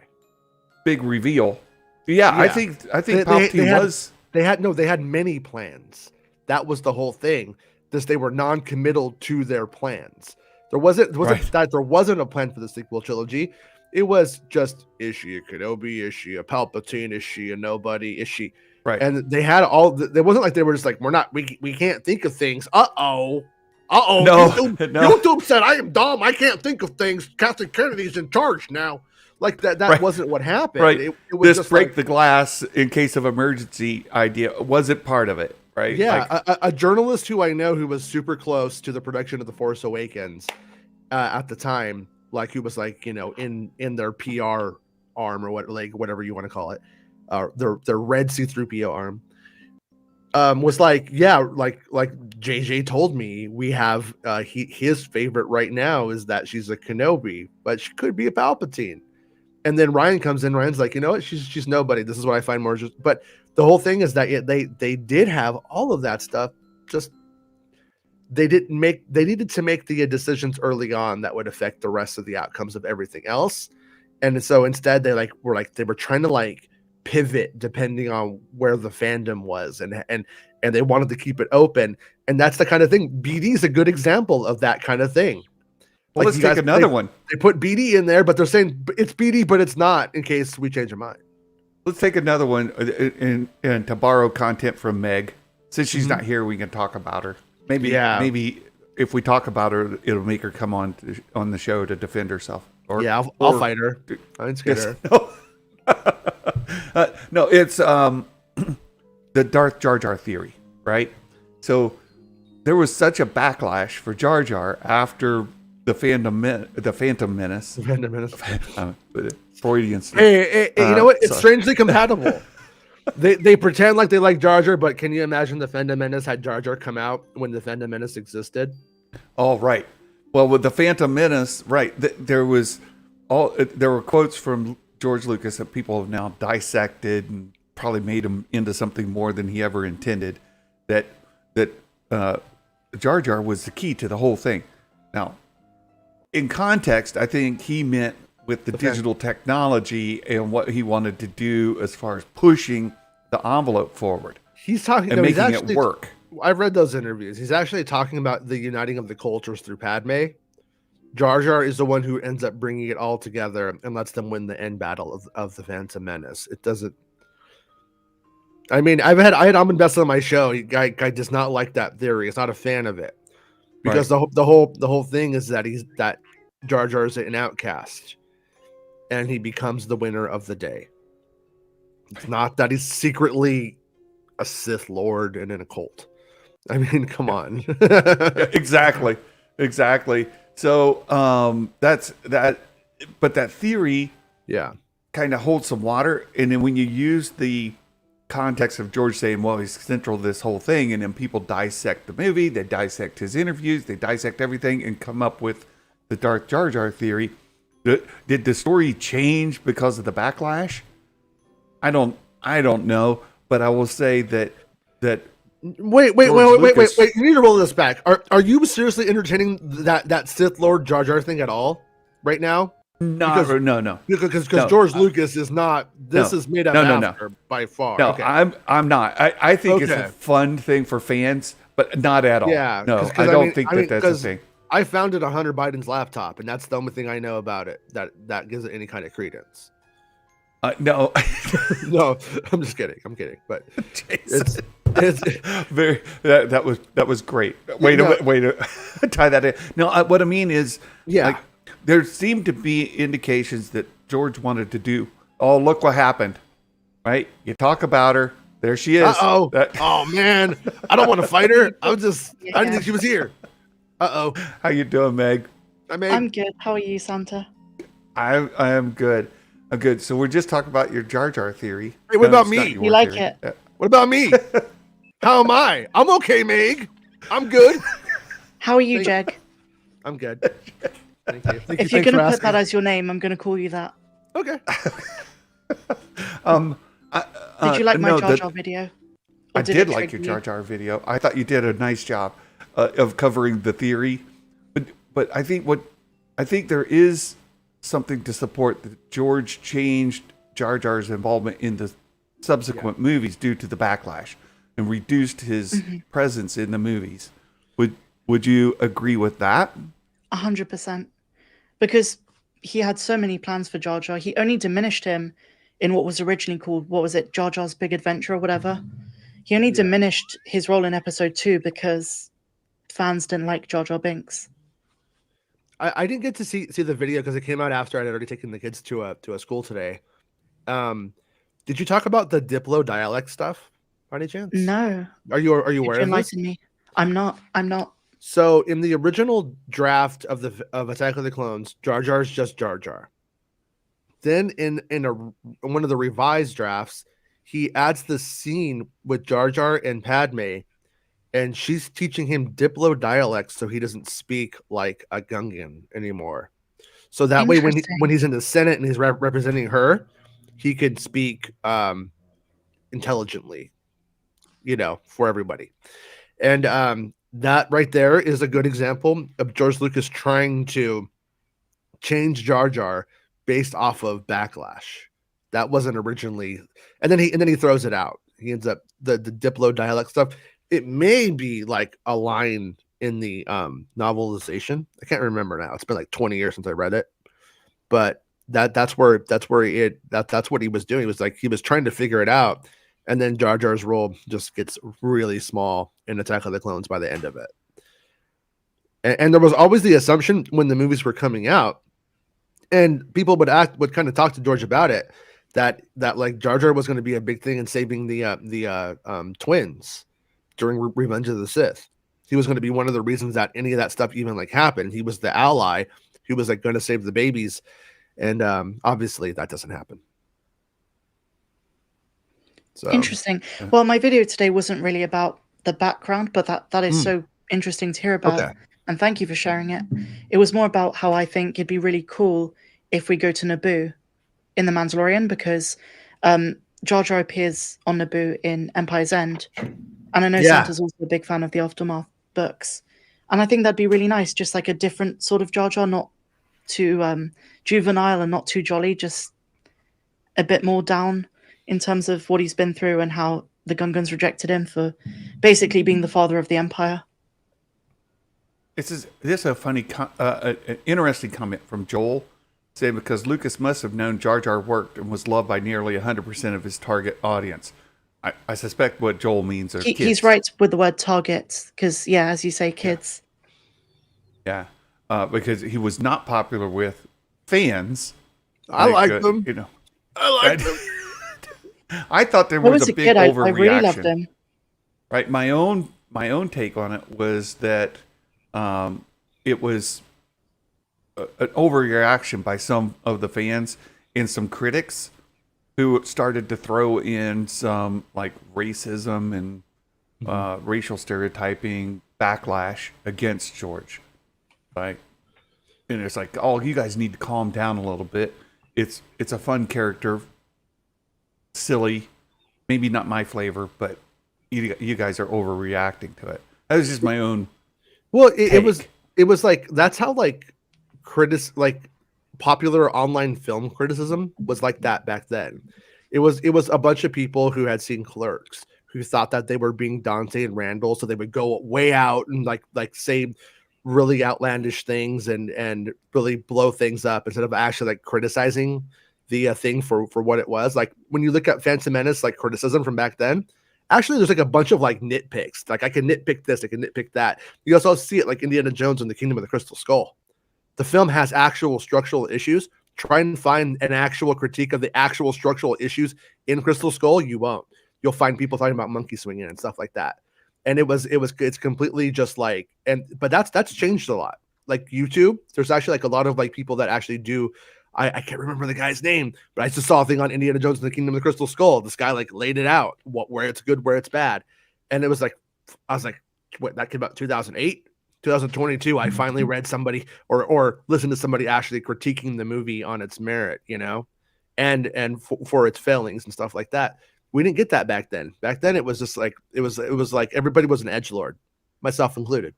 big reveal. Yeah, I think Palpatine they had many plans. That was the whole thing. They were non-committal to their plans. There wasn't a plan for the sequel trilogy. It was just, is she a Kenobi? Is she a Palpatine? Is she a nobody? Is she right? And they had it wasn't like they were just like, we can't think of things. No. YouTube said I am dumb. I can't think of things. Kathleen Kennedy's in charge now. Like that wasn't what happened. Right. It was this just break the glass in case of emergency idea wasn't part of it, right? Yeah, a journalist who I know who was super close to the production of The Force Awakens at the time like who was like, you know, in their PR arm or whatever you want to call it, their red C-3PO arm, was like, yeah, like JJ told me, we have his favorite right now is that she's a Kenobi, but she could be a Palpatine. And then Ryan comes in. Ryan's like, you know what? She's nobody. This is what I find more. But the whole thing is that they did have all of that stuff. Just they needed to make the decisions early on that would affect the rest of the outcomes of everything else. And so instead, they were trying to like pivot depending on where the fandom was, and they wanted to keep it open. And that's the kind of thing. BD is a good example of that kind of thing. Well, let's take another one. They put BD in there, but they're saying it's BD, but it's not, in case we change our mind. Let's take another one and to borrow content from Meg. Since she's not here, we can talk about her. Maybe if we talk about her, it'll make her come on the show to defend herself. I'll fight her. I'm scared. No, it's the Darth Jar Jar theory, right? So there was such a backlash for Jar Jar after the Phantom Menace. Freudian stuff. Hey, you know what? It's strangely compatible. They pretend like they like Jar Jar, but can you imagine the Phantom Menace had Jar Jar come out when the Phantom Menace existed? Oh, right. Well, with the Phantom Menace, right, there were quotes from George Lucas that people have now dissected and probably made him into something more than he ever intended. That Jar Jar was the key to the whole thing. Now, in context, I think he meant with the digital technology and what he wanted to do as far as pushing the envelope forward. He's talking and making it work. I've read those interviews. He's actually talking about the uniting of the cultures through Padme. Jar Jar is the one who ends up bringing it all together and lets them win the end battle of the Phantom Menace. It doesn't. I mean, I had Amon Best on my show. Guy does not like that theory. He's not a fan of it because the whole thing is that Jar Jar is an outcast, and he becomes the winner of the day. It's not that he's secretly a Sith Lord and in a cult. I mean, come on. Exactly. So that's that. But that theory, kind of holds some water. And then when you use the context of George saying, well, he's central to this whole thing, and then people dissect the movie, they dissect his interviews, they dissect everything and come up with the Darth Jar Jar theory. Did the story change because of the backlash? I don't know, but I will say that Wait! You need to roll this back. Are you seriously entertaining that Sith Lord Jar Jar thing at all right now? No. Because George Lucas is not. This is made up after by far. No, okay. I'm not. I think it's a fun thing for fans, but not at all. Yeah. No, I don't think that's a thing. I found it on Hunter Biden's laptop, and that's the only thing I know about it that gives it any kind of credence. No, no, I'm just kidding. I'm kidding, but it's very that was great. Way to tie that in. No, what I mean is, like, there seemed to be indications that George wanted to do. Oh, look what happened! Right? You talk about her. There she is. Oh man, I don't want to fight her. I didn't think she was here. How you doing, Meg? I'm good. How are you, Santa? I am good. I'm good. So we're just talking about your Jar Jar theory. Hey, what about me? You like it? Yeah. What about me? How am I? I'm okay, Meg. I'm good. How are you, Jeg? I'm good. Thank you. If you're going to put that as your name, I'm going to call you that. Okay. Did you like my Jar Jar video? I did like your Jar Jar video. I thought you did a nice job of covering the theory. But I think there is something to support that George changed Jar Jar's involvement in the subsequent movies due to the backlash and reduced his presence in the movies. Would you agree with that? 100%. Because he had so many plans for Jar Jar. He only diminished him in what was originally called, what was it, Jar Jar's Big Adventure or whatever. He only diminished his role in episode 2 because fans didn't like Jar Jar Binks. I didn't get to see the video because it came out after I'd already taken the kids to a school today. Did you talk about the Diplo dialect stuff by any chance? No. Are you aware of this? Enlighten me. I'm not. So in the original draft of Attack of the Clones, Jar Jar is just Jar Jar. Then in one of the revised drafts, he adds the scene with Jar Jar and Padme, and she's teaching him Diplo dialects so he doesn't speak like a Gungan anymore. So that way, when he's in the Senate and he's representing her, he could speak intelligently, for everybody. And that right there is a good example of George Lucas trying to change Jar Jar based off of backlash. That wasn't originally, and then he throws it out. He ends up the Diplo dialect stuff. It may be like a line in the novelization. I can't remember now. It's been like 20 years since I read it, but that's what he was doing. It was like he was trying to figure it out, and then Jar Jar's role just gets really small in Attack of the Clones by the end of it. And there was always the assumption when the movies were coming out, and people would kind of talk to George about it, that like Jar Jar was going to be a big thing in saving the twins during Revenge of the Sith. He was going to be one of the reasons that any of that stuff even like happened. He was the ally who was like going to save the babies, and obviously that doesn't happen. So interesting. Well, my video today wasn't really about the background, but that is so interesting to hear about. Okay. And thank you for sharing it. It was more about how I think it'd be really cool if we go to Naboo in The Mandalorian, because Jar Jar appears on Naboo in Empire's End. And I know Santa's also a big fan of the Aftermath books. And I think that'd be really nice, just like a different sort of Jar Jar, not too juvenile and not too jolly, just a bit more down in terms of what he's been through and how the Gungans rejected him for basically being the father of the Empire. This is a funny, an interesting comment from Joel, saying because Lucas must have known Jar Jar worked and was loved by nearly 100% of his target audience. I suspect what Joel means are kids. He's right with the word target, because, as you say, kids. Yeah, because he was not popular with fans. I like them. I like them. I thought there was a big kid, overreaction. I really loved him. Right, my own take on it was that it was an overreaction by some of the fans and some critics who started to throw in some like racism and racial stereotyping backlash against George. Right, and it's like, oh, you guys need to calm down a little bit. It's a fun character. Silly, maybe not my flavor, but you guys are overreacting to it. That was just my own. Well, it was like that's how like popular online film criticism was like that back then. It was a bunch of people who had seen Clerks who thought that they were being Dante and Randall, so they would go way out and like say really outlandish things and really blow things up instead of actually like criticizing the thing for what it was. Like when you look at Phantom Menace, like criticism from back then, actually there's like a bunch of like nitpicks. Like I can nitpick this, I can nitpick that. You also see it like Indiana Jones and the Kingdom of the Crystal Skull. The film has actual structural issues. Try and find an actual critique of the actual structural issues in Crystal Skull. You won't. You'll find people talking about monkey swinging and stuff like that. And it's completely just like, but that's changed a lot. Like YouTube, there's actually like a lot of like people that actually do. I can't remember the guy's name, but I just saw a thing on Indiana Jones and the Kingdom of the Crystal Skull. This guy like laid it out, where it's good, where it's bad. And it was like, I was like, what, that came out 2008, 2022. I finally read somebody or listened to somebody actually critiquing the movie on its merit, and for its failings and stuff like that. We didn't get that back then. Back then, it was just like, it was like everybody was an edgelord, myself included.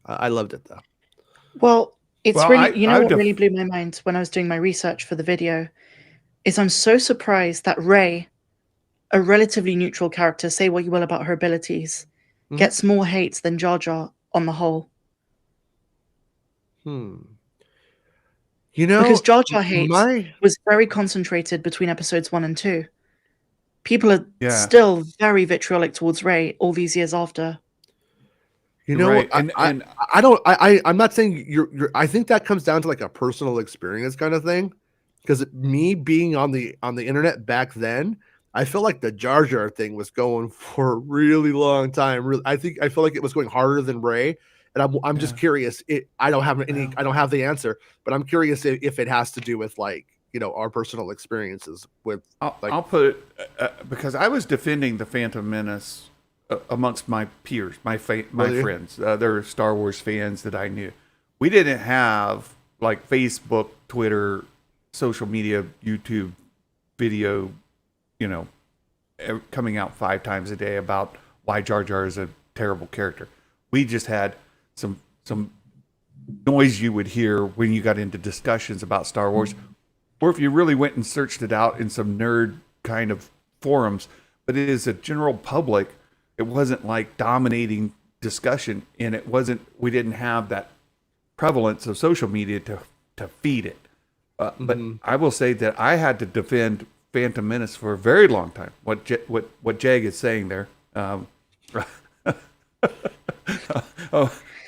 I loved it though. Well, really, what really blew my mind when I was doing my research for the video is I'm so surprised that Rey, a relatively neutral character, say what you will about her abilities, gets more hate than Jar Jar on the whole. Because Jar Jar hate was very concentrated between episodes 1 and 2. People are still very vitriolic towards Rey all these years after. Right. I'm not saying you're I think that comes down to like a personal experience kind of thing. Because me being on the internet back then, I felt like the Jar Jar thing was going for a really long time. I feel like it was going harder than Rey. And I'm just curious. I don't have the answer, but I'm curious if it has to do with like, our personal experiences with I'll put it because I was defending the Phantom Menace amongst my peers, my friends. They're Star Wars fans that I knew. We didn't have like Facebook, Twitter, social media, YouTube video, coming out 5 times a day about why Jar Jar is a terrible character. We just had some noise you would hear when you got into discussions about Star Wars, or if you really went and searched it out in some nerd kind of forums. But it is a general public. It wasn't like dominating discussion, and we didn't have that prevalence of social media to feed it. But I will say that I had to defend Phantom Menace for a very long time. What Jag is saying there.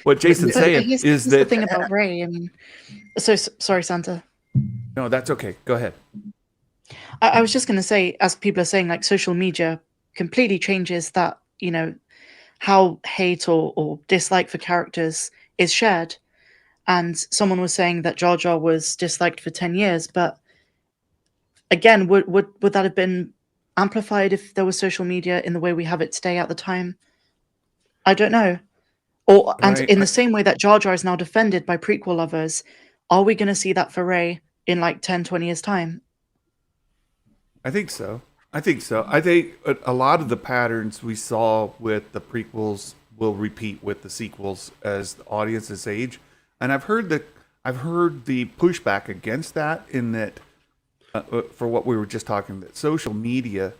What Jason's saying is that the thing about Rey. I mean, sorry, Santa. No, that's okay. Go ahead. I was just going to say, as people are saying, like social media completely changes that, how hate or dislike for characters is shared. And someone was saying that Jar Jar was disliked for 10 years. But again, would that have been amplified if there was social media in the way we have it today at the time? I don't know. In the same way that Jar Jar is now defended by prequel lovers, are we going to see that for Rey in like 10, 20 years' time? I think so. I think a lot of the patterns we saw with the prequels will repeat with the sequels as the audiences age. And I've heard the pushback against that, in that for what we were just talking, that social media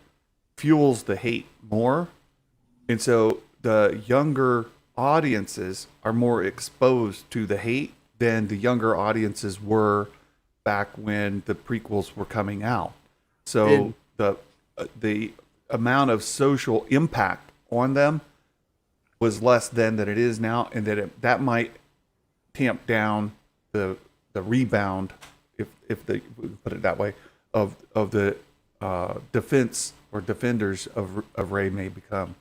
fuels the hate more. And so the younger audiences are more exposed to the hate than the younger audiences were back when the prequels were coming out. So the amount of social impact on them was less then than it is now, and that might tamp down the rebound, if they put it that way, of the defense or defenders of Rey may become.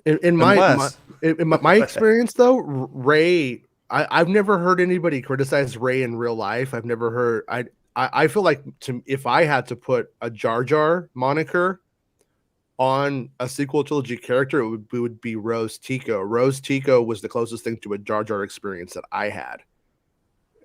In my experience, though, Rey, I've never heard anybody criticize Rey in real life. I've never heard. I feel like if I had to put a Jar Jar moniker on a sequel trilogy character, it would be Rose Tico. Rose Tico was the closest thing to a Jar Jar experience that I had,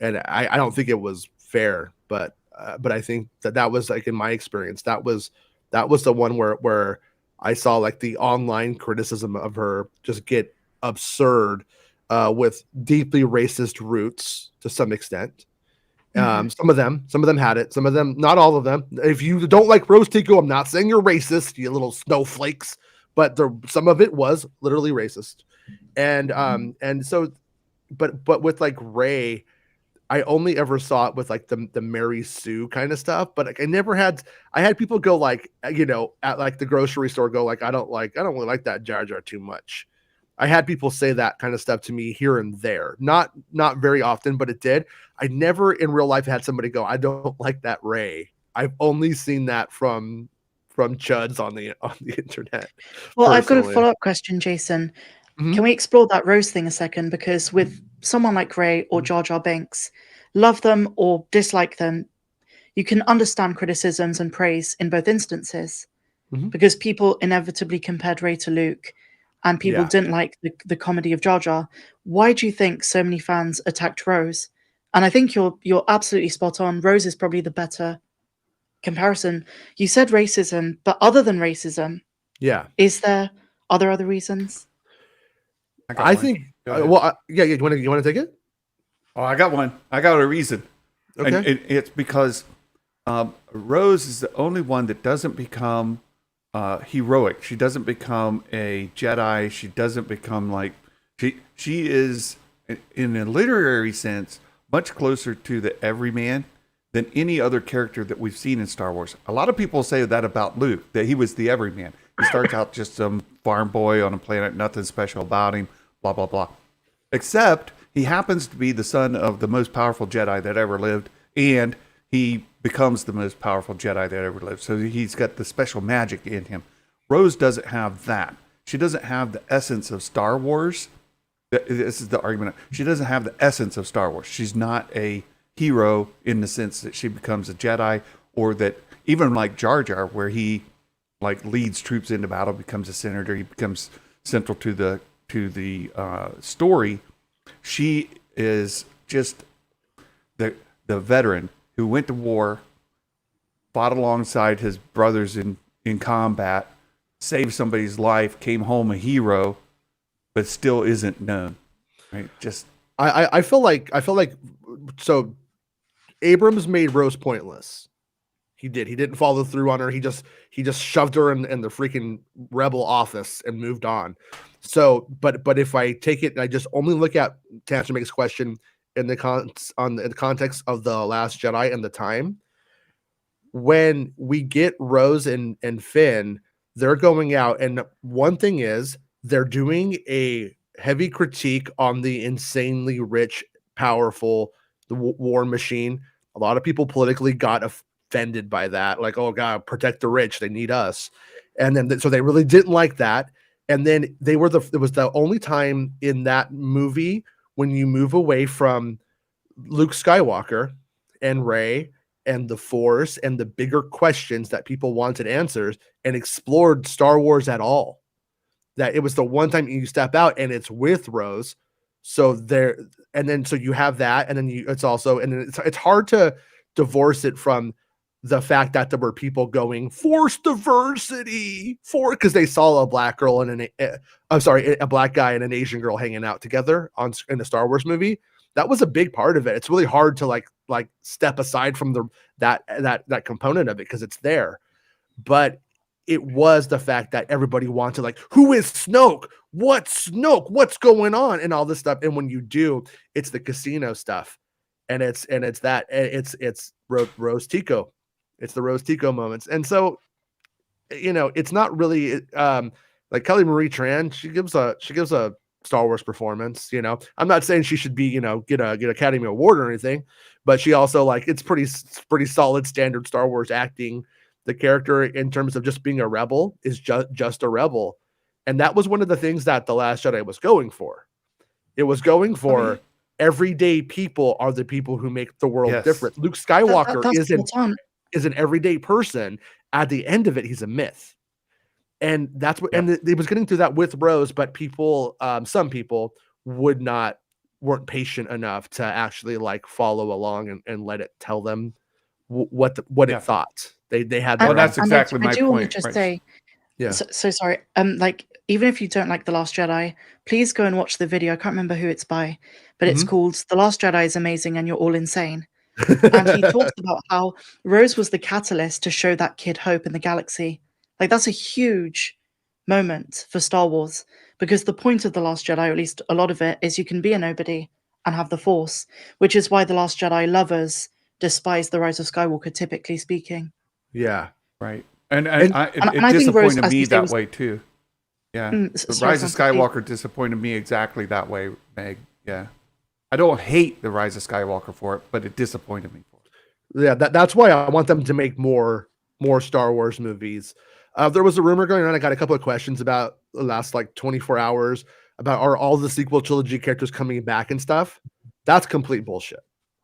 and I don't think it was fair, but I think that was, like, in my experience, that was the one where I saw like the online criticism of her just get absurd, with deeply racist roots to some extent. Some of them had it. Some of them, not all of them. If you don't like Rose Tico, I'm not saying you're racist, you little snowflakes, but some of it was literally racist. And so, but with like Rey, I only ever saw it with like the Mary Sue kind of stuff, but like, I had people go like, at like the grocery store, go like, I don't really like that Jar Jar too much. I had people say that kind of stuff to me here and there, not very often, but it did. I never in real life had somebody go, I don't like that Rey. I've only seen that from chuds on the internet. Well, personally. I've got a follow-up question, Jason. Mm-hmm. Can we explore that Rose thing a second? Because with someone like Rey or Jar Jar Binks, love them or dislike them, you can understand criticisms and praise in both instances, because people inevitably compared Rey to Luke, and people didn't like the comedy of Jar Jar. Why do you think so many fans attacked Rose? And I think you're absolutely spot on. Rose is probably the better comparison. You said racism, but other than racism, are there other reasons? I think. You want to take it? Oh, I got one. I got a reason. Okay. And it's because Rose is the only one that doesn't become heroic. She doesn't become a Jedi. She doesn't become like she is, in a literary sense, much closer to the everyman than any other character that we've seen in Star Wars. A lot of people say that about Luke, that he was the everyman. He starts out just some farm boy on a planet, nothing special about him, blah, blah, blah. Except he happens to be the son of the most powerful Jedi that ever lived, and he becomes the most powerful Jedi that ever lived. So he's got the special magic in him. Rose doesn't have that. She doesn't have the essence of Star Wars, this is the argument. She doesn't have the essence of Star Wars. She's not a hero in the sense that she becomes a Jedi, or that even like Jar Jar, where he like leads troops into battle, becomes a senator, he becomes central to the story. She is just the veteran who went to war, fought alongside his brothers in combat, saved somebody's life, came home a hero, but still isn't known. Right? Just I feel like so Abrams made Rose pointless. He did. He didn't follow through on her. He just shoved her in the freaking rebel office and moved on. So, but if I take it and I just only look at Tantra Make's question in the context of The Last Jedi and the time, when we get Rose and Finn, they're going out, and one thing is they're doing a heavy critique on the insanely rich, powerful, the war machine. A lot of people politically got offended by that, like, oh god, protect the rich, they need us. And then so they really didn't like that. And then it was the only time in that movie when you move away from Luke Skywalker and Rey and the Force and the bigger questions that people wanted answers, and explored Star Wars at all. That it was the one time you step out, and it's with Rose. So there, and then so you have that, and then it's hard to divorce it from the fact that there were people going force diversity because they saw a black girl and a black guy and an Asian girl hanging out together in a Star Wars movie. That was a big part of it. It's really hard to like step aside from that component of it because it's there. But it was the fact that everybody wanted, like, who is Snoke? What's Snoke? What's going on? And all this stuff. And when you do, it's the casino stuff. And it's Rose Tico. It's the Rose Tico moments. And so, it's not really like Kelly Marie Tran. She gives a Star Wars performance. I'm not saying she should be, get Academy Award or anything, but she also it's pretty solid standard Star Wars acting. The character, in terms of just being a rebel, is just a rebel. And that was one of the things that The Last Jedi was going for. It was going for everyday people are the people who make the world different. Luke Skywalker is an everyday person. At the end of it, he's a myth. And that's what, and it was getting through that with Rose, but people, some people weren't patient enough to actually follow along and let it tell them what it thought. They had. Well, that's exactly my point. I do want to just say, yeah. So sorry. Even if you don't like The Last Jedi, please go and watch the video. I can't remember who it's by, but it's called "The Last Jedi is Amazing and You're All Insane." And he talks about how Rose was the catalyst to show that kid hope in the galaxy. That's a huge moment for Star Wars, because the point of The Last Jedi, or at least a lot of it, is you can be a nobody and have the Force, which is why The Last Jedi lovers despise The Rise of Skywalker, typically speaking. Yeah, right. And it disappointed me that way too. Yeah, The Rise of Skywalker disappointed me exactly that way, Meg. Yeah, I don't hate The Rise of Skywalker for it, but it disappointed me for it. Yeah, that's why I want them to make more Star Wars movies. There was a rumor going on. I got a couple of questions about the last 24 hours about are all the sequel trilogy characters coming back and stuff. That's complete bullshit.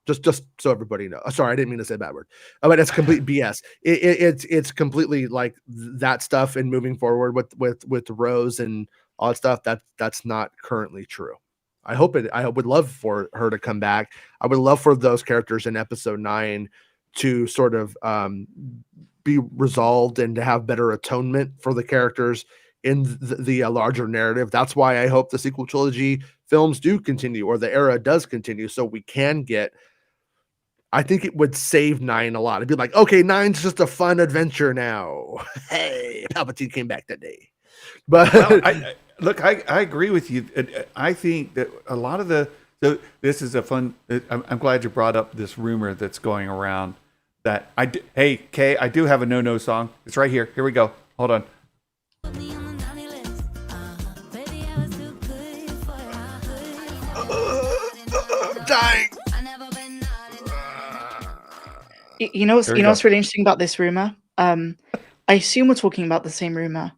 Just so everybody knows. Sorry, I didn't mean to say that word. But it's complete BS. It's completely that stuff, and moving forward with Rose and all that stuff. That's not currently true. I would love for her to come back. I would love for those characters in Episode 9 to sort of be resolved and to have better atonement for the characters in the larger narrative. That's why I hope the sequel trilogy films do continue, or the era does continue, so we can get. I think it would save 9 a lot. It'd be like, okay, 9's just a fun adventure now. Hey, Palpatine came back that day. But I agree with you. I think that a lot of this is a fun. I'm glad you brought up this rumor that's going around. Hey, Kay, I do have a no song. It's right here. Here we go. Hold on. Dying. You know what's really interesting about this rumor? I assume we're talking about the same rumor.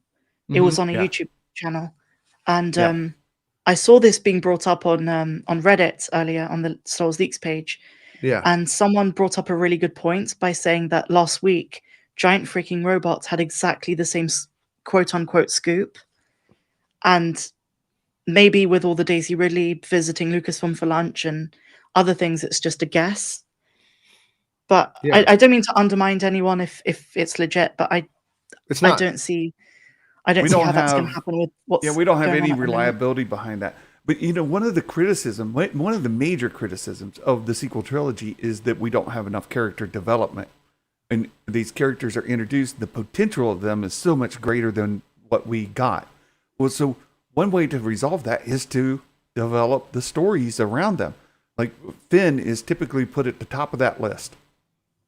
It was on a YouTube channel, and I saw this being brought up on Reddit earlier on the Star Wars Leaks page, Yeah. and someone brought up a really good point by saying that last week giant freaking robots had exactly the same quote unquote scoop, and maybe with all the Daisy Ridley visiting Lucasfilm for lunch and other things, it's just a guess. But Yeah. I don't mean to undermine anyone if it's legit, but It's I not. don't see We don't how that's going to have- happen with what's we don't have going on any at the moment. reliability behind that. But one of the major criticisms of the sequel trilogy is that we don't have enough character development. And these characters are introduced, the potential of them is so much greater than what we got. Well, so one way to resolve that is to develop the stories around them. Like Finn is typically put at the top of that list.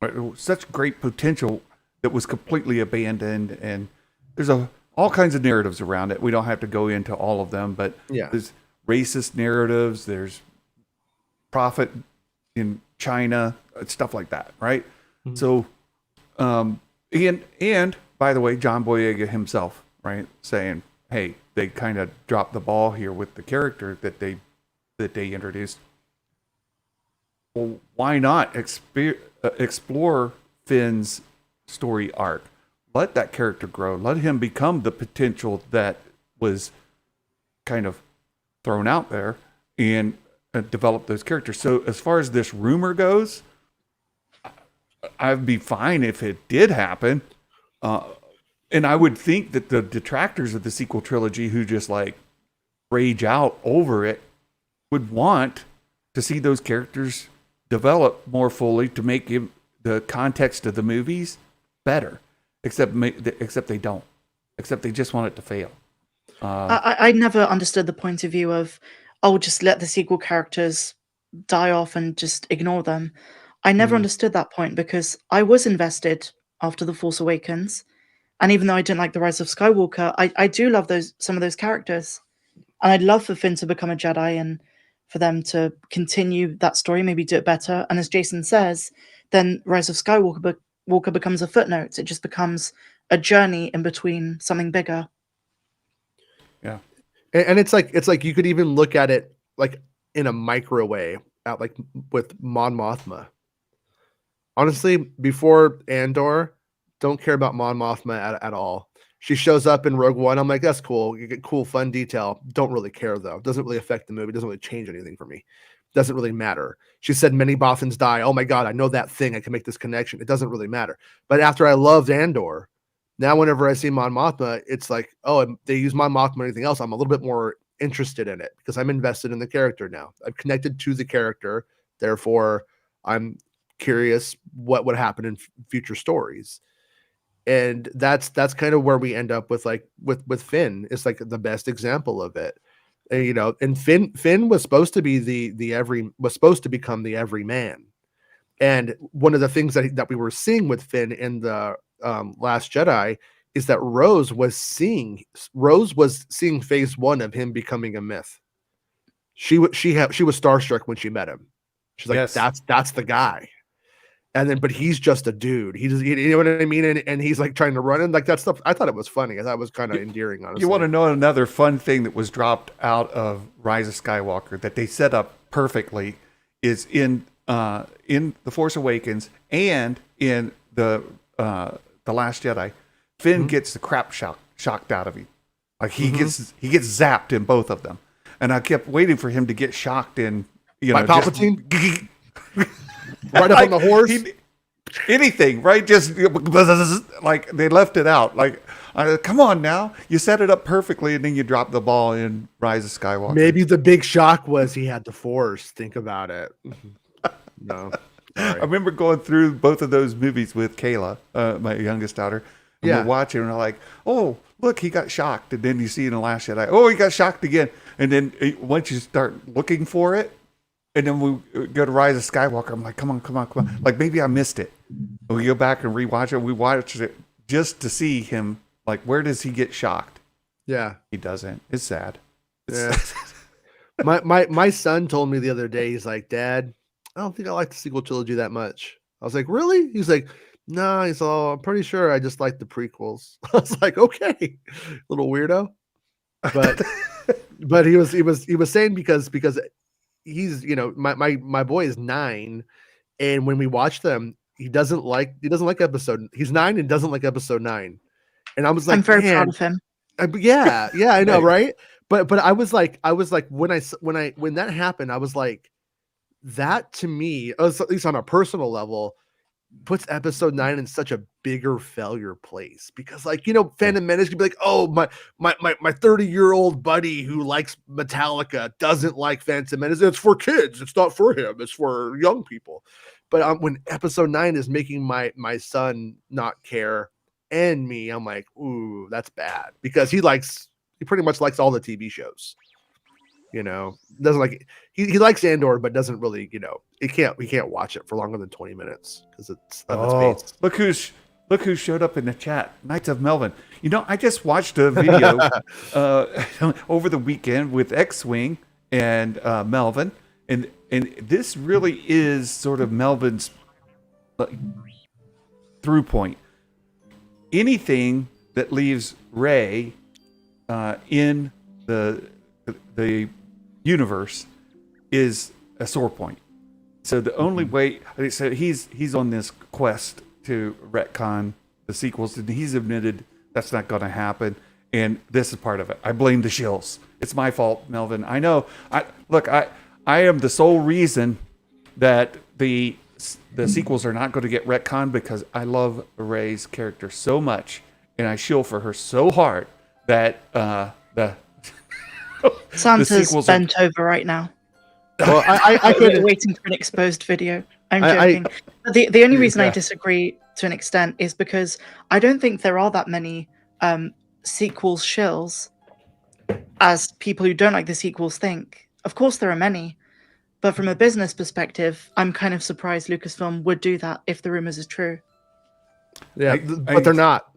Right? Such great potential that was completely abandoned, and there's all kinds of narratives around it. We don't have to go into all of them, but there's racist narratives, there's profit in China, stuff like that, right? Mm-hmm. So, and by the way, John Boyega himself, right, saying, hey, they kind of dropped the ball here with the character that they introduced. Well, why not explore Finn's story arc? Let that character grow. Let him become the potential that was kind of thrown out there, and develop those characters. So as far as this rumor goes, I'd be fine if it did happen. And I would think that the detractors of the sequel trilogy who just like rage out over it would want to see those characters develop more fully to make the context of the movies better. Except they don't. Except they just want it to fail. I never understood the point of view of, just let the sequel characters die off and just ignore them. I never understood that point because I was invested after The Force Awakens. And even though I didn't like The Rise of Skywalker, I do love some of those characters. And I'd love for Finn to become a Jedi and for them to continue that story, maybe do it better. And as Jason says, then Rise of Skywalker becomes a footnote. It just becomes a journey in between something bigger. Yeah. And it's like you could even look at it like in a micro way, out like with Mon Mothma. Honestly, before Endor, don't care about Mon Mothma at all. She shows up in Rogue One. I'm like, that's cool. You get cool, fun detail. Don't really care though. Doesn't really affect the movie. Doesn't really change anything for me. Doesn't really matter. She said many Bothans die. Oh my God, I know that thing. I can make this connection. It doesn't really matter. But after I loved Endor, now whenever I see Mon Mothma, it's like, oh, they use Mon Mothma or anything else. I'm a little bit more interested in it because I'm invested in the character now. I'm connected to the character. Therefore, I'm curious what would happen in future stories. And that's kind of where we end up with with Finn. It's like the best example of it. And, and Finn was supposed to be was supposed to become the everyman. And one of the things that we were seeing with Finn in the Last Jedi is that Rose was seeing phase one of him becoming a myth. She was starstruck when she met him. She's like, yes, that's the guy. And then, but he's just a dude. You know what I mean? And he's like trying to run in like that stuff. I thought it was funny. I thought it was kind of endearing, honestly. You want to know another fun thing that was dropped out of Rise of Skywalker that they set up perfectly is in The Force Awakens and in the Last Jedi. Finn gets the crap shocked out of him. Like he gets zapped in both of them. And I kept waiting for him to get shocked in, by Palpatine. Right up on the horse. Anything, right? Just like they left it out. Like, come on now. You set it up perfectly and then you drop the ball in Rise of Skywalker. Maybe the big shock was he had the Force. Think about it. No. Sorry. I remember going through both of those movies with Kayla, my youngest daughter. And we're watching and we're like, oh, look, he got shocked. And then you see in The Last Jedi, oh, he got shocked again. And then once you start looking for it, and then we go to Rise of Skywalker, I'm like, come on. Like, maybe I missed it. And we go back and rewatch it. We watched it just to see him, like, where does he get shocked? Yeah. He doesn't. It's sad. Yeah. My son told me the other day, he's like, Dad, I don't think I like the sequel trilogy that much. I was like, really? He's like, no, he's all, I'm pretty sure I just like the prequels. I was like, okay, little weirdo. But but he was saying because he's my boy is 9, and when we watch them, he doesn't like episode. He's 9 and doesn't like episode 9, and I was like, I'm very proud man, of him. yeah, I know, right? But I was like when that happened, I was like, that to me, at least on a personal level, puts episode 9 in such a bigger failure place, because Phantom Menace could be like, oh, my 30-year-old buddy who likes Metallica doesn't like Phantom Menace. It's for kids. It's not for him. It's for young people. But when episode 9 is making my son not care and me, I'm like, ooh, that's bad, because he pretty much likes all the TV shows. Doesn't like he likes Endor, but doesn't really, he can't watch it for longer than 20 minutes because it's look who showed up in the chat. Knights of Melvin. I just watched a video over the weekend with X-Wing and Melvin, and this really is sort of Melvin's through point. Anything that leaves Rey in the universe is a sore point. So the only way, so he's on this quest to retcon the sequels, and he's admitted that's not going to happen. And this is part of it. I blame the shills. It's my fault, Melvin. I know. I am the sole reason that the sequels are not going to get retconned, because I love Rey's character so much, and I shill for her so hard that Santa's bent over right now. Well, I We're waiting for an exposed video. I'm joking. The only reason I disagree to an extent is because I don't think there are that many sequels shills as people who don't like the sequels think. Of course there are many, but from a business perspective, I'm kind of surprised Lucasfilm would do that if the rumors is true. Yeah, but they're not.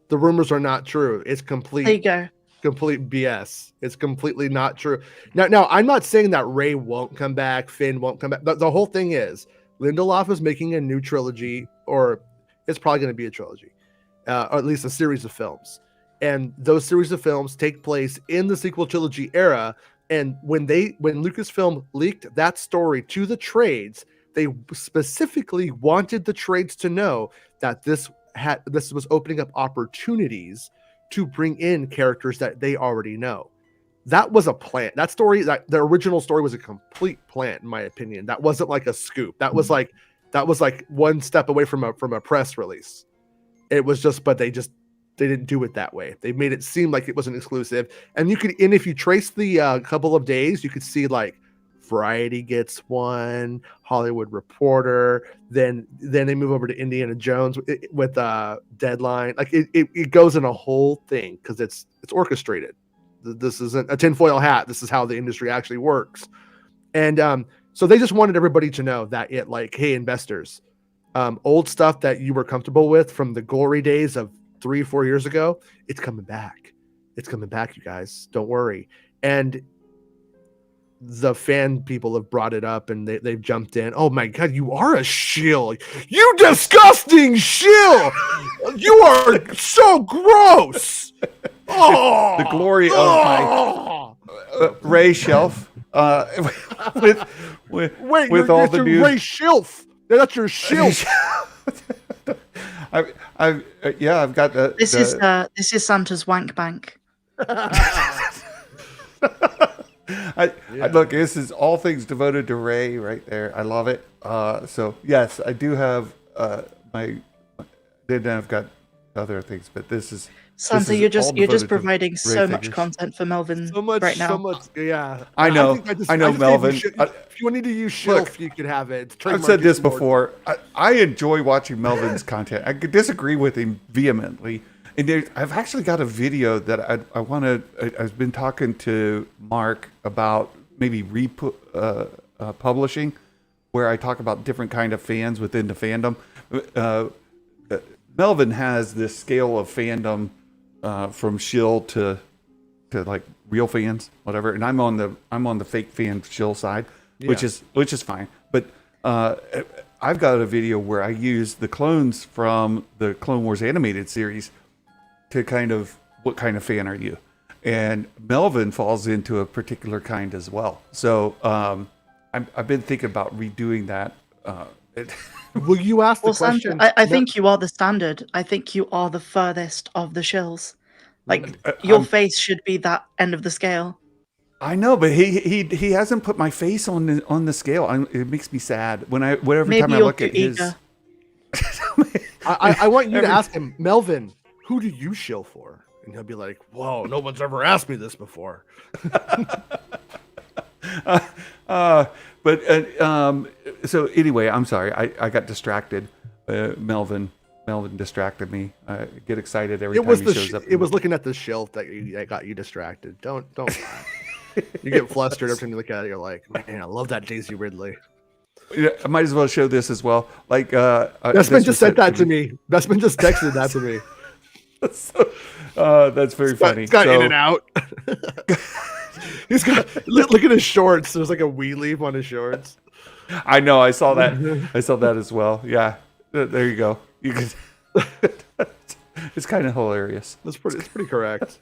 The rumors are not true. It's complete. There you go. Complete BS. It's completely not true. Now, I'm not saying that Rey won't come back, Finn won't come back. The whole thing is Lindelof is making a new trilogy, or it's probably going to be a trilogy, or at least a series of films. And those series of films take place in the sequel trilogy era. And when Lucasfilm leaked that story to the trades, they specifically wanted the trades to know that this was opening up opportunities to bring in characters that they already know. That was a plan. The original story was a complete plan, in my opinion. That wasn't like a scoop. That was like one step away from a press release. It was just, but they didn't do it that way. They made it seem like it was an exclusive. And if you trace the couple of days, you could see like Variety gets one, Hollywood Reporter, then they move over to Indiana Jones with Deadline. Like it goes in a whole thing, because it's orchestrated. This isn't a tinfoil hat. This is how the industry actually works. And so they just wanted everybody to know that hey, investors, old stuff that you were comfortable with from the glory days of 3-4 years ago, it's coming back. It's coming back, you guys. Don't worry. And the fan people have brought it up, and they've jumped in. Oh my God, you are a shill. You disgusting shill. You are so gross. Oh, the glory of my Ray shelf with all the news. Ray shelf. That's your shelf. I've got the. This is Santa's wank bank. Look, this is all things devoted to Ray right there. I love it. So yes, I do have then I've got other things, but this is Santa. You're just providing so much content for Melvin right now. So much, yeah. I know, I know, Melvin. If you need to use shelf, you could have it. I've said this before. I enjoy watching Melvin's content. I could disagree with him vehemently. And I've actually got a video that I want to. I've been talking to Mark about maybe publishing, where I talk about different kind of fans within the fandom. Melvin has this scale of fandom from shill to like real fans, whatever. And I'm on the fake fan shill side, which is fine. But I've got a video where I use the clones from the Clone Wars animated series to kind of, what kind of fan are you? and Melvin falls into a particular kind as well. So I've been thinking about redoing that. Will you ask the Well, Santa, question? I think you are the standard. I think you are the furthest of the shills. Like your face should be that end of the scale. I know, but he hasn't put my face on the scale. It makes me sad whatever Maybe time I you're look too at his. eager. I want you to ask him, Melvin, who do you shill for? And he'll be like, whoa, no one's ever asked me this before. So anyway, I'm sorry. I got distracted. Melvin distracted me. I get excited every time he shows up. It was looking at the shelf that got you distracted. Don't. You get flustered every time you look at it. You're like, man, I love that Daisy Ridley. Yeah, I might as well show this as well. Like Bestman just sent that to me. Bestman just texted that to me. That's very funny. It's got in and out. He's got look at his shorts. There's like a wee leaf on his shorts. I know. I saw that. I saw that as well. Yeah. There you go. You can. It's kind of hilarious. It's pretty correct.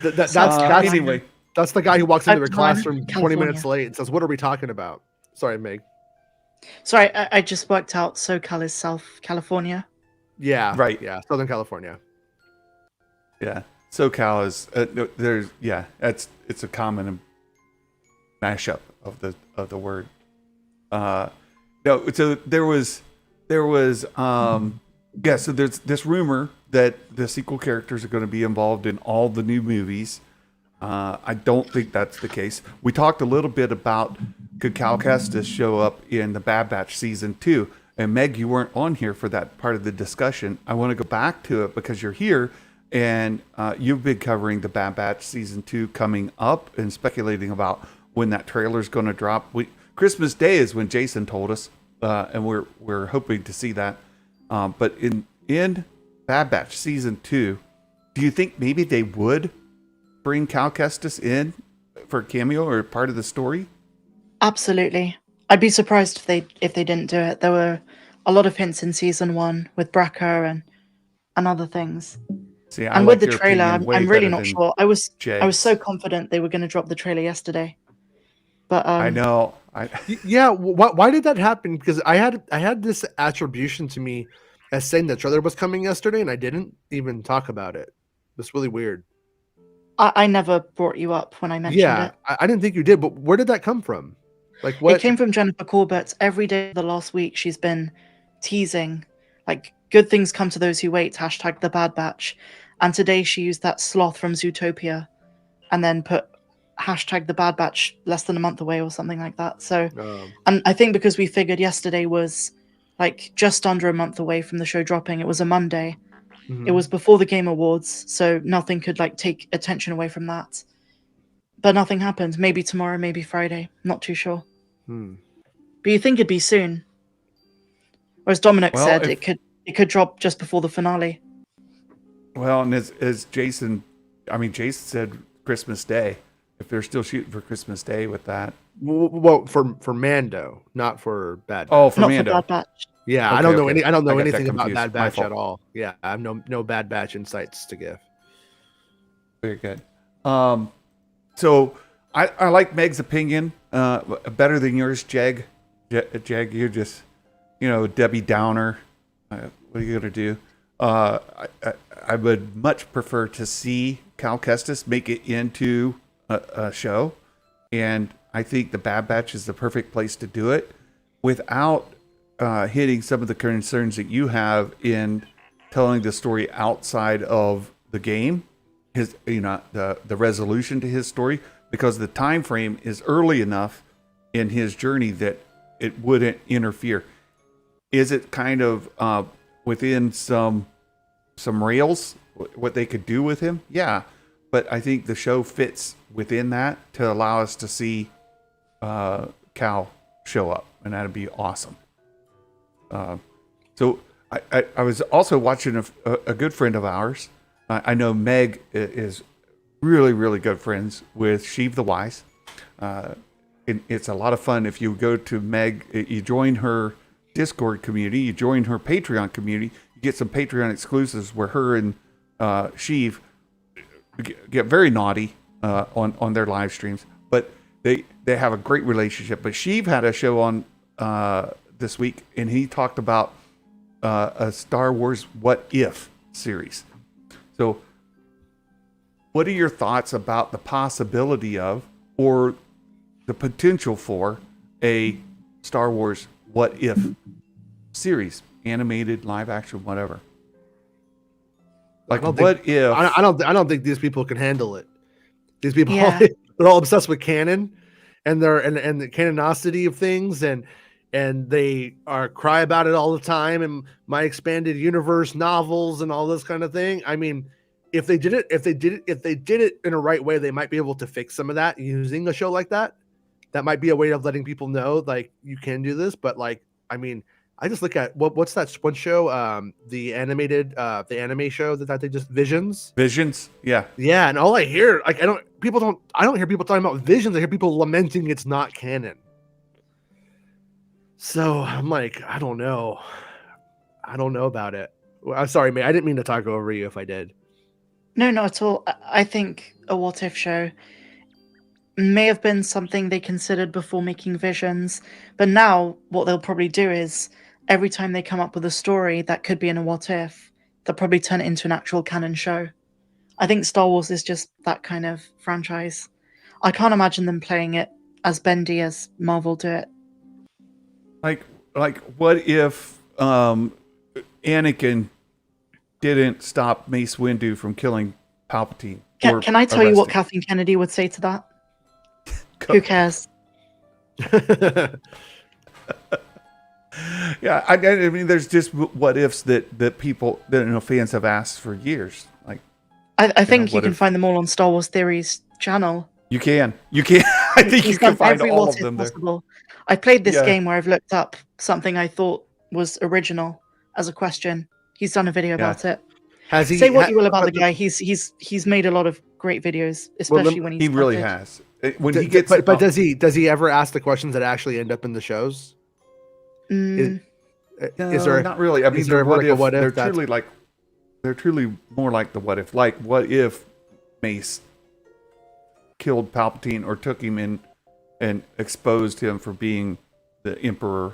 Anyway. That's the guy who walks into the California. classroom 20 minutes late and says, "What are we talking about?" Sorry, Meg. Sorry, I just worked out SoCal is South California. Yeah. Right. Yeah. Southern California. Yeah. SoCal is it's a common mashup of the word. No, so there was so there's this rumor that the sequel characters are going to be involved in all the new movies. I don't think that's the case. We talked a little bit about could Cal Kestis show up in the Bad Batch season 2, and Meg, you weren't on here for that part of the discussion. I want to go back to it because you're here. And you've been covering the Bad Batch season 2 coming up and speculating about when that trailer is going to drop. Christmas Day is when Jason told us, and we're hoping to see that. But in Bad Batch season 2, do you think maybe they would bring Cal Kestis in for a cameo or part of the story? Absolutely. I'd be surprised if they didn't do it. There were a lot of hints in season 1 with Braca and other things. See, and with the trailer, I'm really not sure. I was so confident they were going to drop the trailer yesterday, but I know. Yeah. Why did that happen? Because I had this attribution to me as saying the trailer was coming yesterday, and I didn't even talk about it. It's really weird. I never brought you up when I mentioned it. I didn't think you did. But where did that come from? Like what? It came from Jennifer Corbett. Every day of the last week, she's been teasing like good things come to those who wait. # the Bad Batch. And today she used that sloth from Zootopia and then put # the Bad Batch less than a month away or something like that. So, and I think because we figured yesterday was like just under a month away from the show dropping, it was a Monday. Mm-hmm. It was before the Game Awards. So nothing could like take attention away from that. But nothing happened. Maybe tomorrow, maybe Friday. Not too sure. But you think it'd be soon. Or as Dominic said, it could drop just before the finale. Well, and as Jason said Christmas Day. If they're still shooting for Christmas Day with that. Well, for Mando, not for Bad Batch. Oh, for not Mando. For Bad Batch. Yeah, okay, I don't know anything about confused. Bad Batch at all. Yeah, I have no Bad Batch insights to give. Very good. So I like Meg's opinion better than yours, Jeg. Jeg, you're just Debbie Downer. What are you gonna do? I would much prefer to see Cal Kestis make it into a show, and I think the Bad Batch is the perfect place to do it without hitting some of the concerns that you have in telling the story outside of the game. The resolution to his story, because the time frame is early enough in his journey that it wouldn't interfere. Is it kind of within some rails what they could do with him? Yeah, but I think the show fits within that to allow us to see Cal show up, and that'd be awesome. So I was also watching a good friend of ours. I know Meg is really, really good friends with Sheev the Wise. It's a lot of fun if you go to Meg, you join her Discord community, you join her Patreon community, you get some Patreon exclusives where her and Sheev get very naughty on their live streams, but they have a great relationship. But Sheev had a show on this week, and he talked about a Star Wars What If series. So, what are your thoughts about the possibility of, or the potential for, a Star Wars What If series, animated, live action, whatever? Like, what if? I don't think these people can handle it. These people, Yeah. they're all obsessed with canon, and and the canonicity of things, and they are cry about it all the time. And my expanded universe novels and all this kind of thing. I mean, if they did it in a right way, they might be able to fix some of that using a show like that. That might be a way of letting people know, like, you can do this. But like, I mean, I just look at what's that one show, the animated, the anime show that they just Visions. Yeah. Yeah, and all I hear, like, I don't hear people talking about Visions. I hear people lamenting it's not canon. So I'm like, I don't know about it. I'm sorry, mate. I didn't mean to talk over you if I did. No, not at all. I think a what if show may have been something they considered before making Visions, but now what they'll probably do is every time they come up with a story that could be in a what if, they'll probably turn it into an actual canon show. I think Star Wars is just that kind of franchise. I can't imagine them playing it as bendy as Marvel do it. Like what if Anakin didn't stop Mace Windu from killing Palpatine? Can I tell you what Kathleen Kennedy would say to that? Who cares? Yeah, I mean, there's just what ifs that people, that fans have asked for years. Like, I think you can find them all on Star Wars Theory's channel. You can. I think you can find all of them there. I played this game where I've looked up something I thought was original as a question. He's done a video about it. Has he? Say what you will about the guy. He's made a lot of great videos, especially when he's. He really has. When he gets, but does he ever ask the questions that actually end up in the shows? Is there not really? I mean, is there what like if, a what if? They're truly more like the what if. Like, what if Mace killed Palpatine or took him in and exposed him for being the Emperor,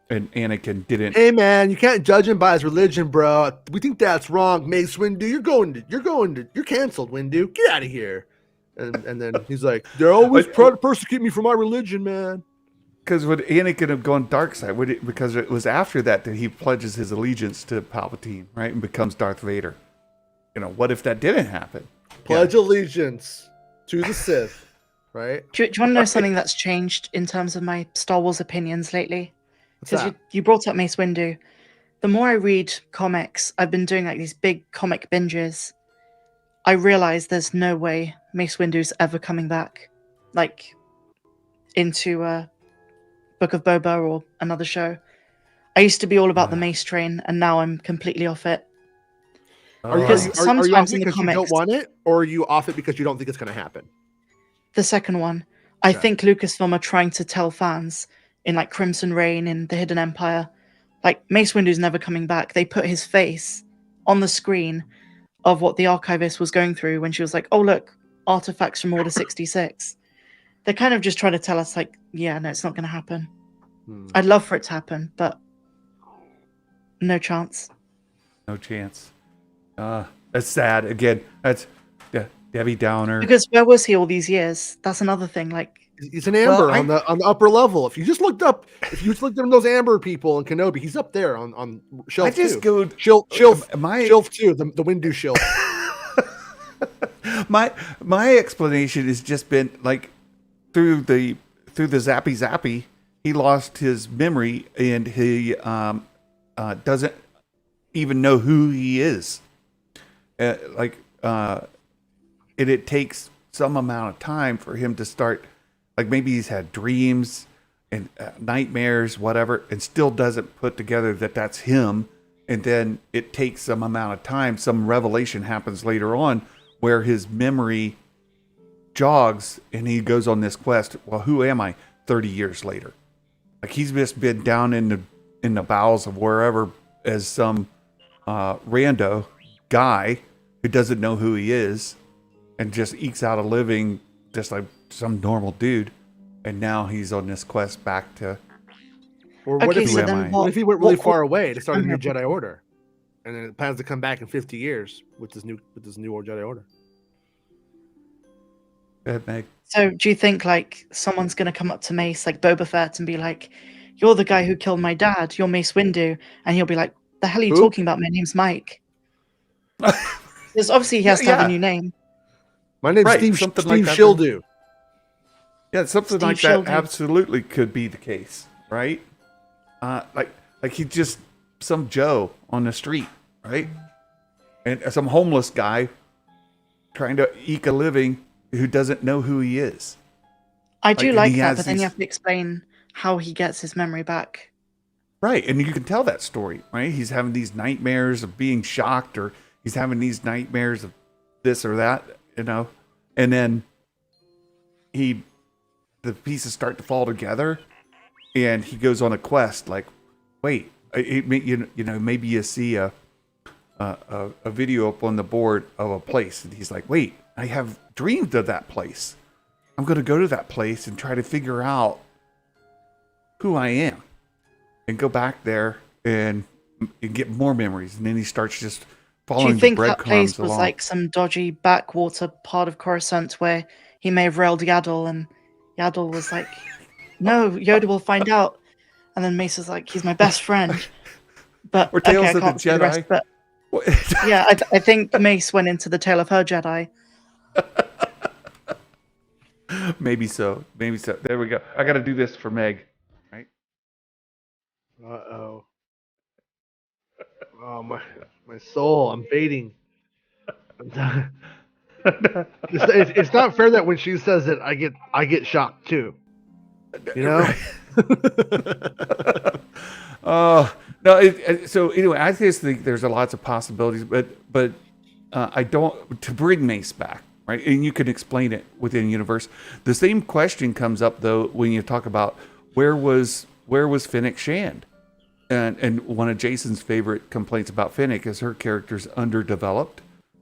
and Anakin didn't? Hey man, you can't judge him by his religion, bro. We think that's wrong, Mace Windu. You're canceled, Windu. Get out of here. And then he's like, they're always trying to persecute me for my religion, man. Because would Anakin have gone dark side? Because it was after that he pledges his allegiance to Palpatine, right, and becomes Darth Vader. What if that didn't happen? Pledge allegiance to the Sith, right? Do you want to know something that's changed in terms of my Star Wars opinions lately? Because you brought up Mace Windu. The more I read comics, I've been doing like these big comic binges. I realize there's no way Mace Windu's ever coming back, like, into Book of Boba or another show. I used to be all about the Mace train, and now I'm completely off it. Are you off it because you don't want it, or are you off it because you don't think it's going to happen? The second one. I think Lucasfilm are trying to tell fans in like Crimson Reign and The Hidden Empire, like, Mace Windu's never coming back. They put his face on the screen of what the archivist was going through when she was like, oh look, artifacts from Order 66. They're kind of just trying to tell us, like, yeah, no, it's not going to happen. I'd love for it to happen, but no chance. No chance. That's sad. Again, that's Debbie Downer. Because where was he all these years? That's another thing. Like, he's an Amber on the upper level. If you just looked up those Amber people in Kenobi, he's up there on shelf 2. Shelf 2, the Windu shelf. My explanation has just been like, through the zappy, he lost his memory and he doesn't even know who he is. And it takes some amount of time for him to start. Like, maybe he's had dreams and nightmares, whatever, and still doesn't put together that that's him. And then it takes some amount of time. Some revelation happens later on where his memory jogs and he goes on this quest. Well, who am I 30 years later? Like, he's just been down in the bowels of wherever as some rando guy who doesn't know who he is. and just ekes out a living just like some normal dude. And now he's on this quest back to. Or what Okay, if so am then I? what if he went really what- far away to start a new Okay. Jedi Order, and then it plans to come back in 50 years with this new Jedi Order? Go ahead, Meg. So do you think like someone's gonna come up to Mace like Boba Fett and be like, "You're the guy who killed my dad. You're Mace Windu," and he'll be like, "The hell are you Who? talking about? My name's Mike." Because obviously he has to have Yeah. a new name. My name's Right, Steve something like that. Shildu. Yeah, something Steve like that Shildu. absolutely could be the case, right? Like he's just some Joe on the street, right? And some homeless guy trying to eke a living who doesn't know who he is. I do Like, and like he that, has but then you these- have to explain how he gets his memory back. Right, and you can tell that story, right? He's having these nightmares of being shocked, or he's having these nightmares of this or that, you know, and then the pieces start to fall together, and he goes on a quest. Like, wait, you know, maybe you see a video up on the board of a place, and he's like, wait, I have dreamed of that place. I'm going to go to that place and try to figure out who I am. And go back there and get more memories, and then he starts just Do following you the think that breadcrumbs place was along. like some dodgy backwater part of Coruscant where he may have railed Yaddle and Yaddle was like, "No, Yoda will find out," and then Mace was like, "He's my best friend." But Or Tales okay, I of the can't say the rest, Jedi. but yeah, I think Mace went into the Tale of Her Jedi. Maybe so. Maybe so. There we go. I got to do this for Meg. Right? Uh-oh. Oh, my soul, I'm fading. It's not fair that when she says it, I get shocked too. You know? No. So anyway, I just think there's lots of possibilities, but I don't to bring Mace back, right? And you can explain it within the universe. The same question comes up though when you talk about where was Fennec Shand, and one of Jason's favorite complaints about Fennec is her character's underdeveloped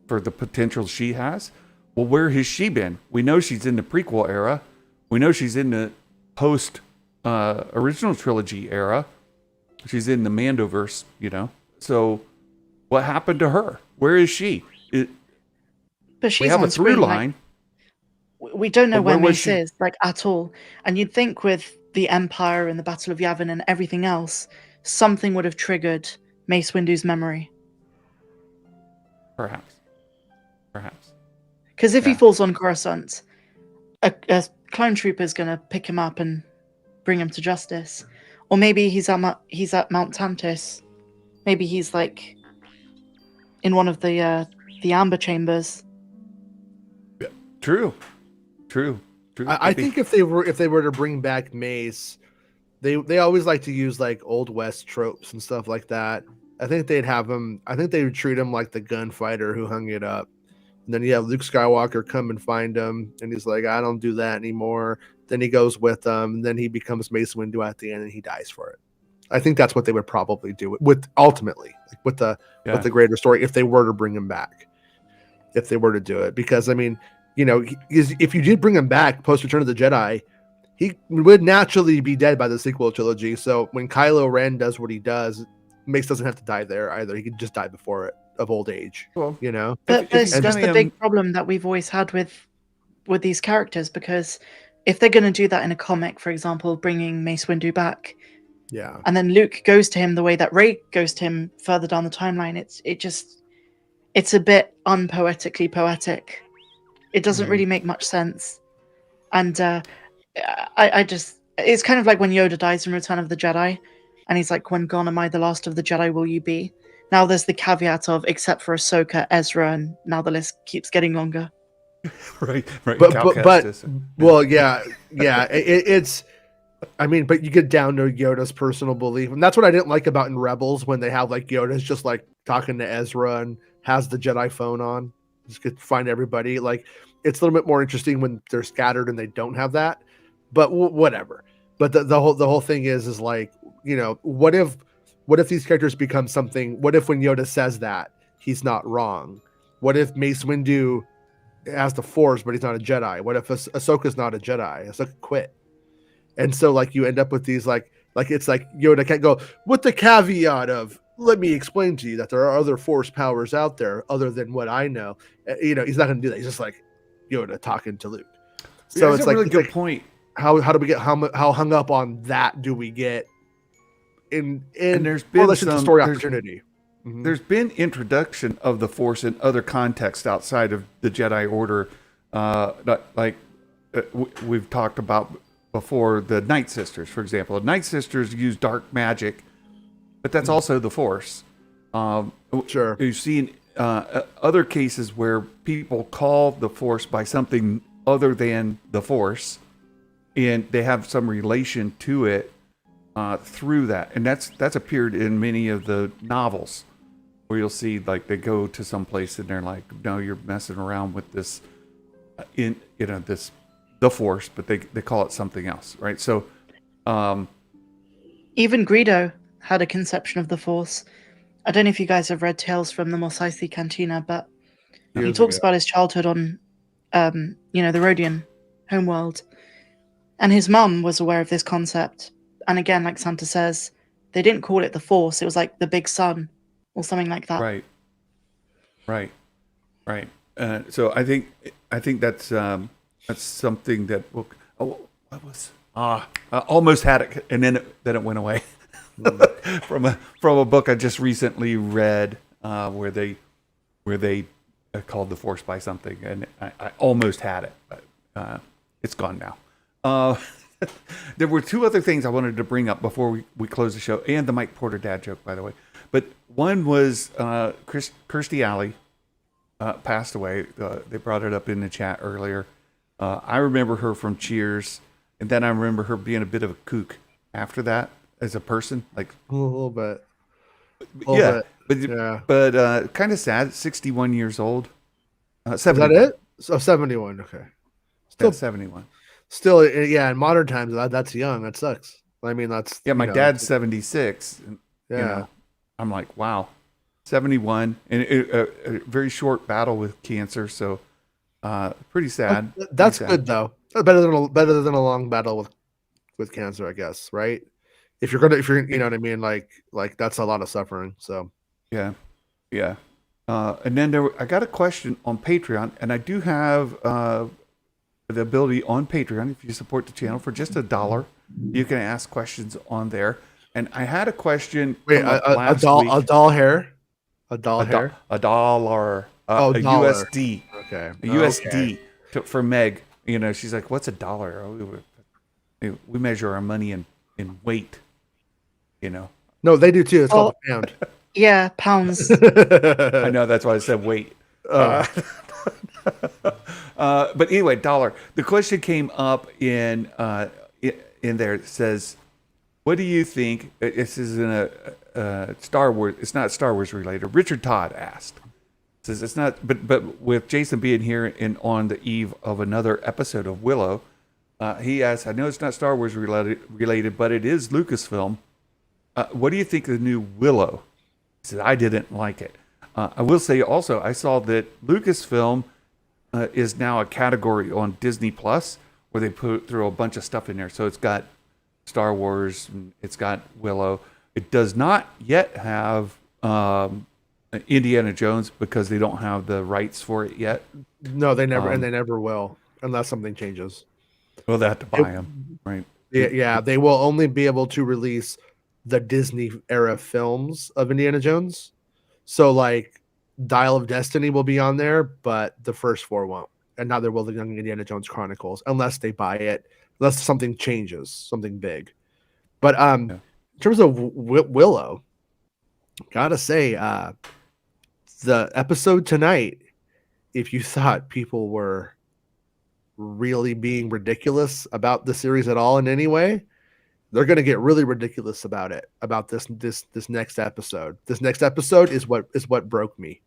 for the potential she has. Well, where has she been? We know she's in the prequel era. We know she's in the post original trilogy era. She's in the Mandoverse, you know. So what happened to her? Where is she? But she's We have on a through screen, like, line. we don't know But where where was Mace she? is, like, at all. And you'd think with the Empire and the Battle of Yavin and everything else, something would have triggered Mace Windu's memory. Perhaps. Because if he Yeah. falls on Coruscant, a clone trooper is going to pick him up and bring him to justice. Or maybe he's at Mount Tantis. Maybe he's like in one of the amber chambers. True. I think if they were to bring back Mace, they always like to use like Old West tropes and stuff like that. I think they'd have him. I think they would treat him like the gunfighter who hung it up. And then you have Luke Skywalker come and find him, and he's like, "I don't do that anymore." Then he goes with them, and then he becomes Mace Windu at the end, and he dies for it. I think that's what they would probably do with ultimately, like with the greater story, if they were to bring him back, if they were to do it. Because I mean, you know, if you did bring him back post Return of the Jedi, he would naturally be dead by the sequel trilogy. So when Kylo Ren does what he does, Mace doesn't have to die there either. He could just die before it of old age. Well, You know, But if it's he's just gonna, the big problem that we've always had with these characters, because if they're going to do that in a comic, for example, bringing Mace Windu back, yeah. and then Luke goes to him the way that Rey goes to him further down the timeline, it's a bit unpoetically poetic. It doesn't really make much sense. And I just, it's kind of like when Yoda dies in Return of the Jedi, and he's like, "When gone am I the last of the Jedi will you be?" Now there's the caveat of, except for Ahsoka, Ezra, and now the list keeps getting longer. right. But Cal but Kestis. well, yeah. It's. I mean, but you get down to Yoda's personal belief, and that's what I didn't like about in Rebels when they have like Yoda's just like talking to Ezra and has the Jedi phone on, just could find everybody. Like, it's a little bit more interesting when they're scattered and they don't have that. But whatever. But the whole thing is like, you know, what if these characters become something? What if when Yoda says that he's not wrong? What if Mace Windu has the Force, but he's not a Jedi? What if Ahsoka's not a Jedi? Ahsoka quit, and so like you end up with these like it's like Yoda can't go with the caveat of let me explain to you that there are other Force powers out there other than what I know. He's not going to do that. He's just like Yoda talking to Luke. So That's it's a like really good point. How do we get how hung up on that do we get in there's been relation to story opportunity? There's been introduction of the Force in other contexts outside of the Jedi Order, we've talked about before. The Night Sisters, for example, the Night Sisters use dark magic, but that's also the Force. Sure, you've seen other cases where people call the Force by something other than the Force, and they have some relation to it through that, and that's appeared in many of the novels, where you'll see like they go to some place and they're like, no, you're messing around with this the Force, but they call it something else, right? So even Greedo had a conception of the Force. I don't know if you guys have read Tales from the Mos Eisley Cantina, but he talks about his childhood on the Rhodian homeworld, and his mum was aware of this concept. And again, like Santa says, they didn't call it the Force. It was like the Big Sun or something like that. Right. So I think that's something that I almost had it, and then it went away from a book I just recently read where they called the Force by something, and I almost had it, but it's gone now. There were two other things I wanted to bring up before we close the show, and the Mike Porter dad joke, by the way. But one was Kirstie Alley passed away. They brought it up in the chat earlier. I remember her from Cheers, and then I remember her being a bit of a kook after that as a person, like a little bit. But kind of sad. 61 years old. 71. Is that it? So 71. Okay, still 71. Still, yeah. In modern times, that's young. That sucks. I mean, that's my dad's 76. And, yeah. I'm like, wow, 71, and a very short battle with cancer. So, pretty sad. That's pretty sad. Good though. Better than a long battle with cancer, I guess. Right? If you're you know what I mean, like that's a lot of suffering. So, yeah. And then I got a question on Patreon, and I do have the ability on Patreon, if you support the channel for just $1, you can ask questions on there. And I had a question. Wait, a doll hair? A doll hair? A dollar. A dollar. USD. Okay. A USD for Meg. She's like, what's $1? Oh, we measure our money in weight. No, they do too. It's called a pound. Yeah, pounds. I know, that's why I said weight. But anyway, $1. The question came up in there. It says, what do you think? This is in a Star Wars. It's not Star Wars related. Richard Todd asked. Says it's not, but with Jason being here and on the eve of another episode of Willow, he asked, I know it's not Star Wars related, but it is Lucasfilm. What do you think of the new Willow? He said, I didn't like it. I will say also, I saw that Lucasfilm is now a category on Disney Plus where they throw a bunch of stuff in there. So it's got Star Wars, it's got Willow. It does not yet have Indiana Jones because they don't have the rights for it yet. No, they never, and they never will unless something changes. Well, they have to buy them, right? Yeah, they will only be able to release the Disney era films of Indiana Jones. So like Dial of Destiny will be on there, but the first 4 won't. And neither will the Young Indiana Jones Chronicles unless they buy it, unless something changes, something big. But in terms of Willow, gotta say, the episode tonight, if you thought people were really being ridiculous about the series at all in any way, they're going to get really ridiculous about it, about this next episode. This next episode is what broke me.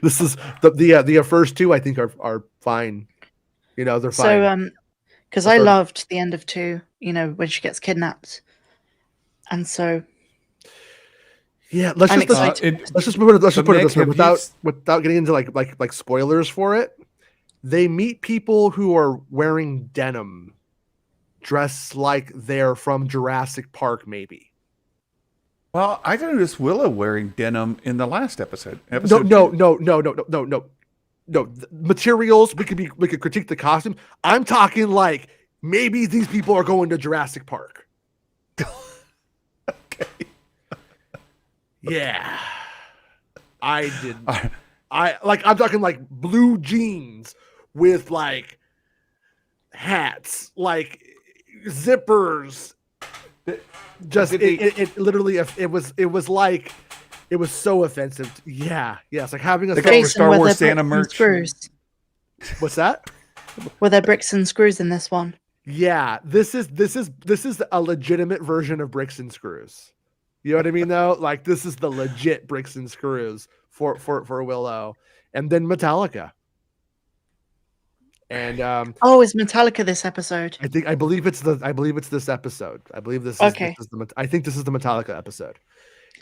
This is the first 2 I think are fine. They're fine. So because I loved the end of 2, when she gets kidnapped. And so Yeah, let's I'm just excited. let's just put it this way Nick, have without getting into like spoilers for it. They meet people who are wearing denim, dressed like they're from Jurassic Park, maybe. Well, I noticed Willow wearing denim in the last episode. No. The materials, we could critique the costume. I'm talking like maybe these people are going to Jurassic Park. Okay. Yeah. I'm talking like blue jeans with like hats, like zippers. Just it literally it was like it was so offensive. Yeah, yes, like having a They got Star were Wars there Santa bricks and merch. Screws? What's that? Were there bricks and screws in this one? Yeah, this is a legitimate version of bricks and screws. You know what I mean though? Like this is the legit bricks and screws for Willow, and then Metallica. And Is Metallica this episode? I believe it's this episode. I believe this is Okay. I think this is the Metallica episode.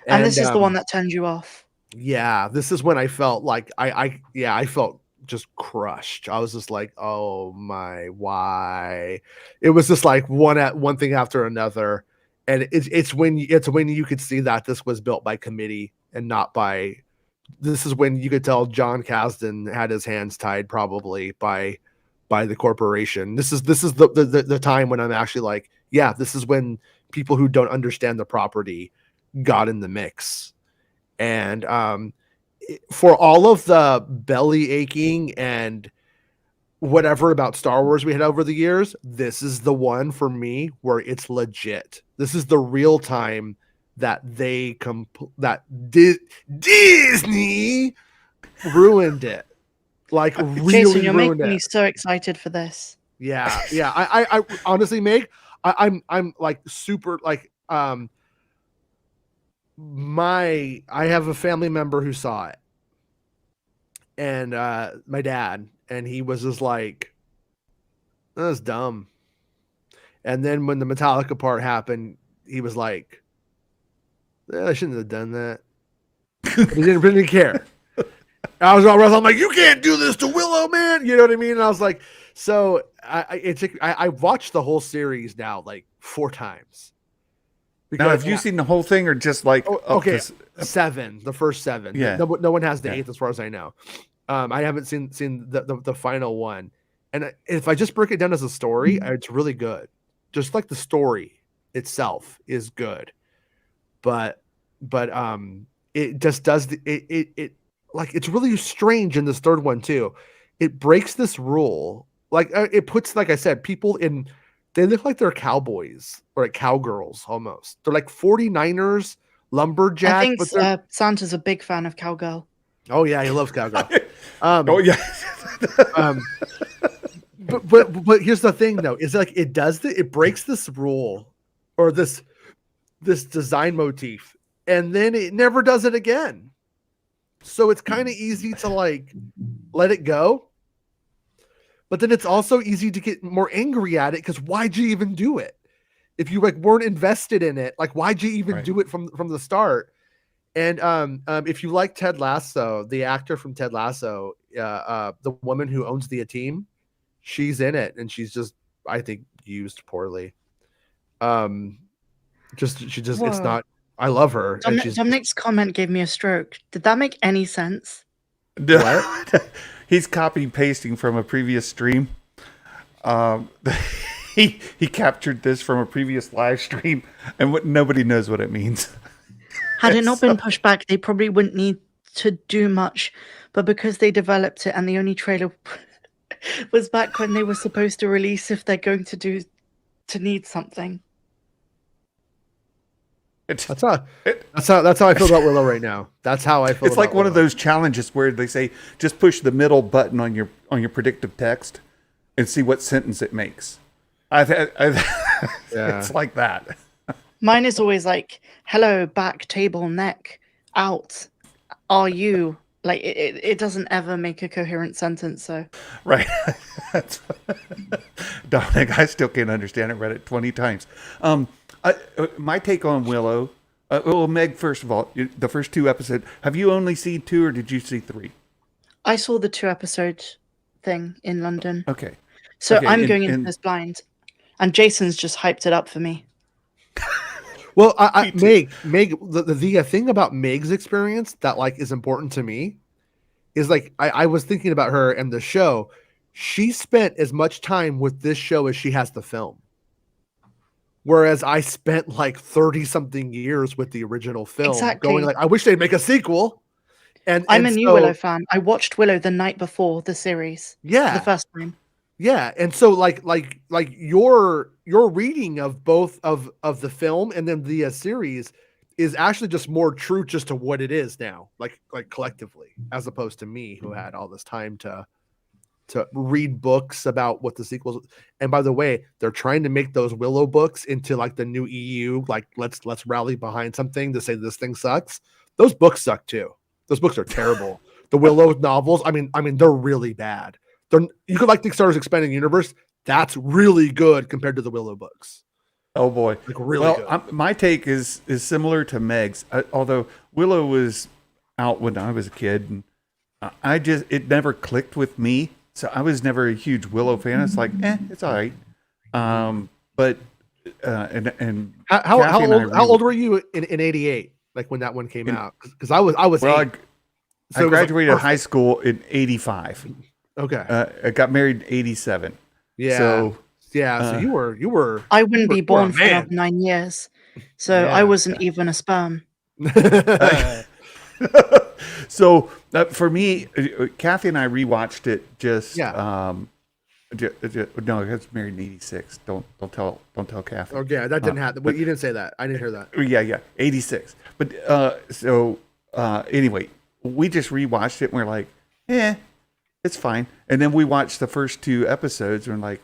And this is the one that turned you off. Yeah, this is when I felt like I felt just crushed. I was just like, oh my, why? It was just like one thing after another, and it's when you could see that this was built by committee and not by. This is when you could tell John Kasdan had his hands tied probably by the corporation. This is the time when I'm actually like, yeah, this is when people who don't understand the property got in the mix. And for all of the belly aching and whatever about Star Wars we had over the years, this is the one for me where it's legit. This is the real time that Disney ruined it. Like really Jason, you're ruined making me it. so excited for this. Yeah. I honestly, Meg, I'm like super like I have a family member who saw it, and my dad, and he was just like, "That's dumb." And then when the Metallica part happened, he was like, I shouldn't have done that. But he didn't really care. I was all right. I'm like, you can't do this to Willow, man. You know what I mean? And I was like, so I watched the whole series now like 4 times. Now, have you seen the whole thing or just like okay, 7, the first 7? Yeah. No one has the 8th as far as I know. I haven't seen the final one, and if I just break it down as a story, it's really good. Just like the story itself is good, but it just does it like it's really strange in this 3rd one too. It breaks this rule. Like it puts, like I said, people in. They look like they're cowboys or like cowgirls almost. They're like 49ers, lumberjack. I think but Santa's a big fan of cowgirl. Oh yeah, he loves cowgirl. Oh yeah. But here's the thing though, is like it breaks this rule or this design motif, and then it never does it again. So it's kind of easy to like let it go. But then it's also easy to get more angry at it because why'd you even do it? If you like weren't invested in it, like why'd you even do it from the start? And if you like Ted Lasso, the actor from Ted Lasso, the woman who owns the team, she's in it, and she's just, I think, used poorly. It's not. I love her. Dominic's comment gave me a stroke. Did that make any sense? What? He's copy pasting from a previous stream. He captured this from a previous live stream, and nobody knows what it means. Had it not been pushed back, they probably wouldn't need to do much. But because they developed it, and the only trailer was back when they were supposed to release, if they're going to need something. That's how I feel about Willow right now. That's how I feel. It's like one of those challenges where they say just push the middle button on your predictive text and see what sentence it makes. It's like that. Mine is always like, hello, back, table, neck, out, are you? Like, it doesn't ever make a coherent sentence, so. Right. Dominic, I still can't understand it. Read it 20 times. My take on Willow, Well, Meg, first of all, the first 2 episodes. Have you only seen 2, or did you see 3? I saw the 2 episode thing in London. Okay. So Okay, I'm going into this blind. And Jason's just hyped it up for me. Well, Meg, the thing about Meg's experience that like is important to me is like I was thinking about her and the show. She spent as much time with this show as she has the film. Whereas I spent like 30 something years with the original film, Exactly. going like, I wish they'd make a sequel. And I'm and a new so- Willow fan. I watched Willow the night before the series. Yeah. For the first time. Yeah, and so like your reading of both of the film and then the series is actually just more true just to what it is now, like collectively, as opposed to me who had all this time to read books about what the sequels. And by the way, they're trying to make those Willow books into like the new EU. Like let's rally behind something to say this thing sucks. Those books suck too. Those books are terrible. The Willow novels, I mean, they're really bad. You could like the Star Wars Expanded Universe. That's really good compared to the Willow books. Oh boy, Like really well, good. my take is similar to Meg's. Although Willow was out when I was a kid, and it never clicked with me. So I was never a huge Willow fan. It's like, it's all right. But and How Kathy and I how old were you in '88? Like when that one came out? Because I was well, eight. I So it was, like, graduated high perfect. school in '85. Okay. I got married in '87. Yeah. So So you were. I wouldn't be We're a born for man. another 9 years. So Yeah. I wasn't even a sperm. so for me, Kathy and I rewatched it just. Yeah. No, I was married in '86. Don't tell Kathy. Okay, that didn't happen. But you didn't say that. I didn't hear that. Yeah, 86. But anyway, we just rewatched it and we're like, it's fine. And then we watched the first 2 episodes and we're like,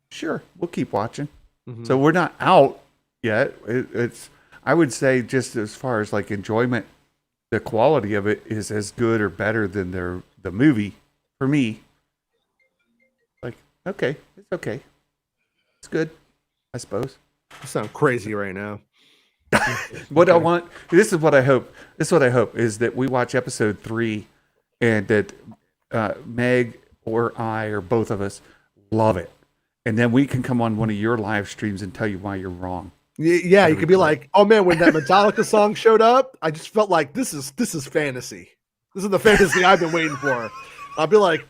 sure, we'll keep watching. Mm-hmm. So we're not out yet. It's I would say just as far as like enjoyment, the quality of it is as good or better than the movie for me. Like, okay, it's okay. It's good, I suppose. You sound crazy right now. What I want, this is what I hope is that we watch episode 3 and that Meg or I or both of us love it. And then we can come on one of your live streams and tell you why you're wrong. Yeah, you could be like, oh man, when that Metallica song showed up, I just felt like this is fantasy. This is the fantasy I've been waiting for. I'll be like,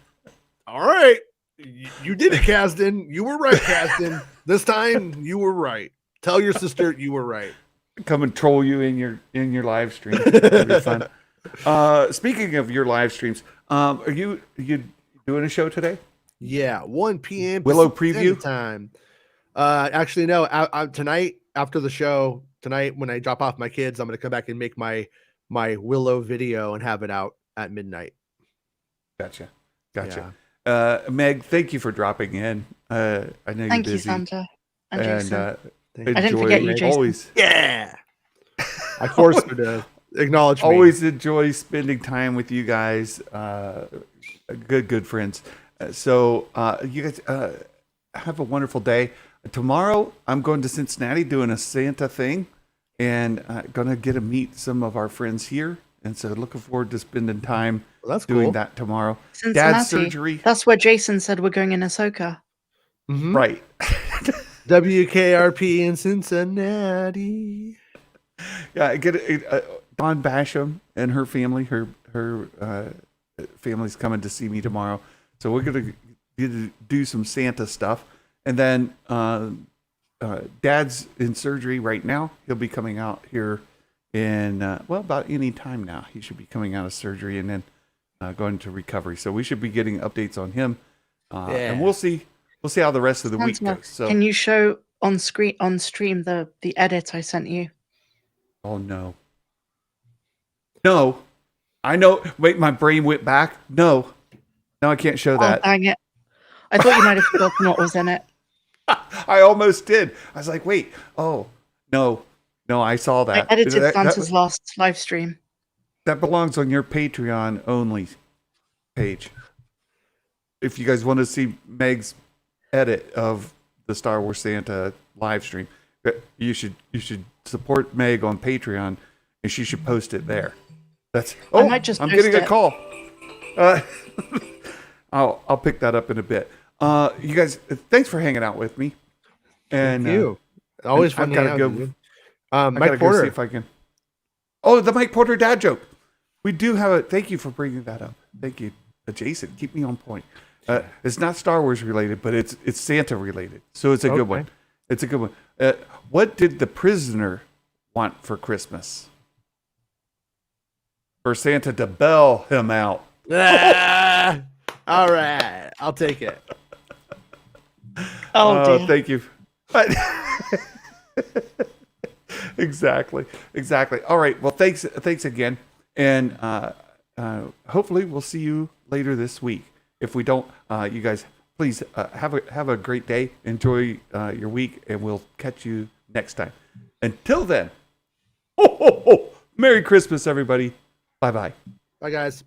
all right, you did it, Kasdan. You were right, Kasdan. This time you were right. Tell your sister you were right. Come and troll you in your live stream. That'd be fun. Speaking of your live streams, are you doing a show today? Yeah, 1 p.m. Willow Pacific preview? time. Actually, no. Tonight after the show, tonight when I drop off my kids, I'm gonna come back and make my Willow video and have it out at midnight. Gotcha. Meg, thank you for dropping in. I know you're Thank you, busy. Santa. And And Jason. Thank you. I didn't forget you, Jason. Always, Yeah. I forced her to acknowledge me. always enjoy spending time with you guys. Good friends. So you guys have a wonderful day. Tomorrow I'm going to Cincinnati doing a Santa thing, and going to get to meet some of our friends here. And so looking forward to spending time Well, that's doing cool. that tomorrow. Cincinnati. Dad's surgery. That's where Jason said we're going in Ahsoka. Mhm. Right. WKRP in Cincinnati. Yeah, I get Dawn Basham and her family. Her family's coming to see me tomorrow, so we're gonna do some Santa stuff. And then Dad's in surgery right now. He'll be coming out here in about any time now. He should be coming out of surgery and then going to recovery. So we should be getting updates on him, and we'll see how the rest of the week Santa, goes. So, can you show on stream the edit I sent you? oh no, I know. Wait, my brain went back. No, I can't show Oh, that. dang it. I thought you might have forgotten what was in it. I almost did. I was like, wait, oh no, I saw I that. edited Santa's last live stream. That belongs on your Patreon only page. If you guys want to see Meg's edit of the Star Wars Santa live stream, You should support Meg on Patreon, and she should post it there. That's. Oh, might just I'm post getting a it. call. I'll pick that up in a bit. You guys, thanks for hanging out with me. And Thank you. Always fun I've to hang gotta out go. with you. I Mike gotta go see Porter. if I can. Oh, the Mike Porter dad joke. We do have a. Thank you for bringing that up. Thank you, Jason. Keep me on point. It's not Star Wars related, but it's Santa related, so it's a good one. It's a good one. What did the prisoner want for Christmas? For Santa to bail him out. All right, I'll take it. Oh, dear. Thank you. Exactly. All right. Well, thanks again, and hopefully we'll see you later this week. If we don't, you guys, please have a great day. Enjoy your week, and we'll catch you next time. Until then, Merry Christmas, everybody. Bye-bye. Bye, guys.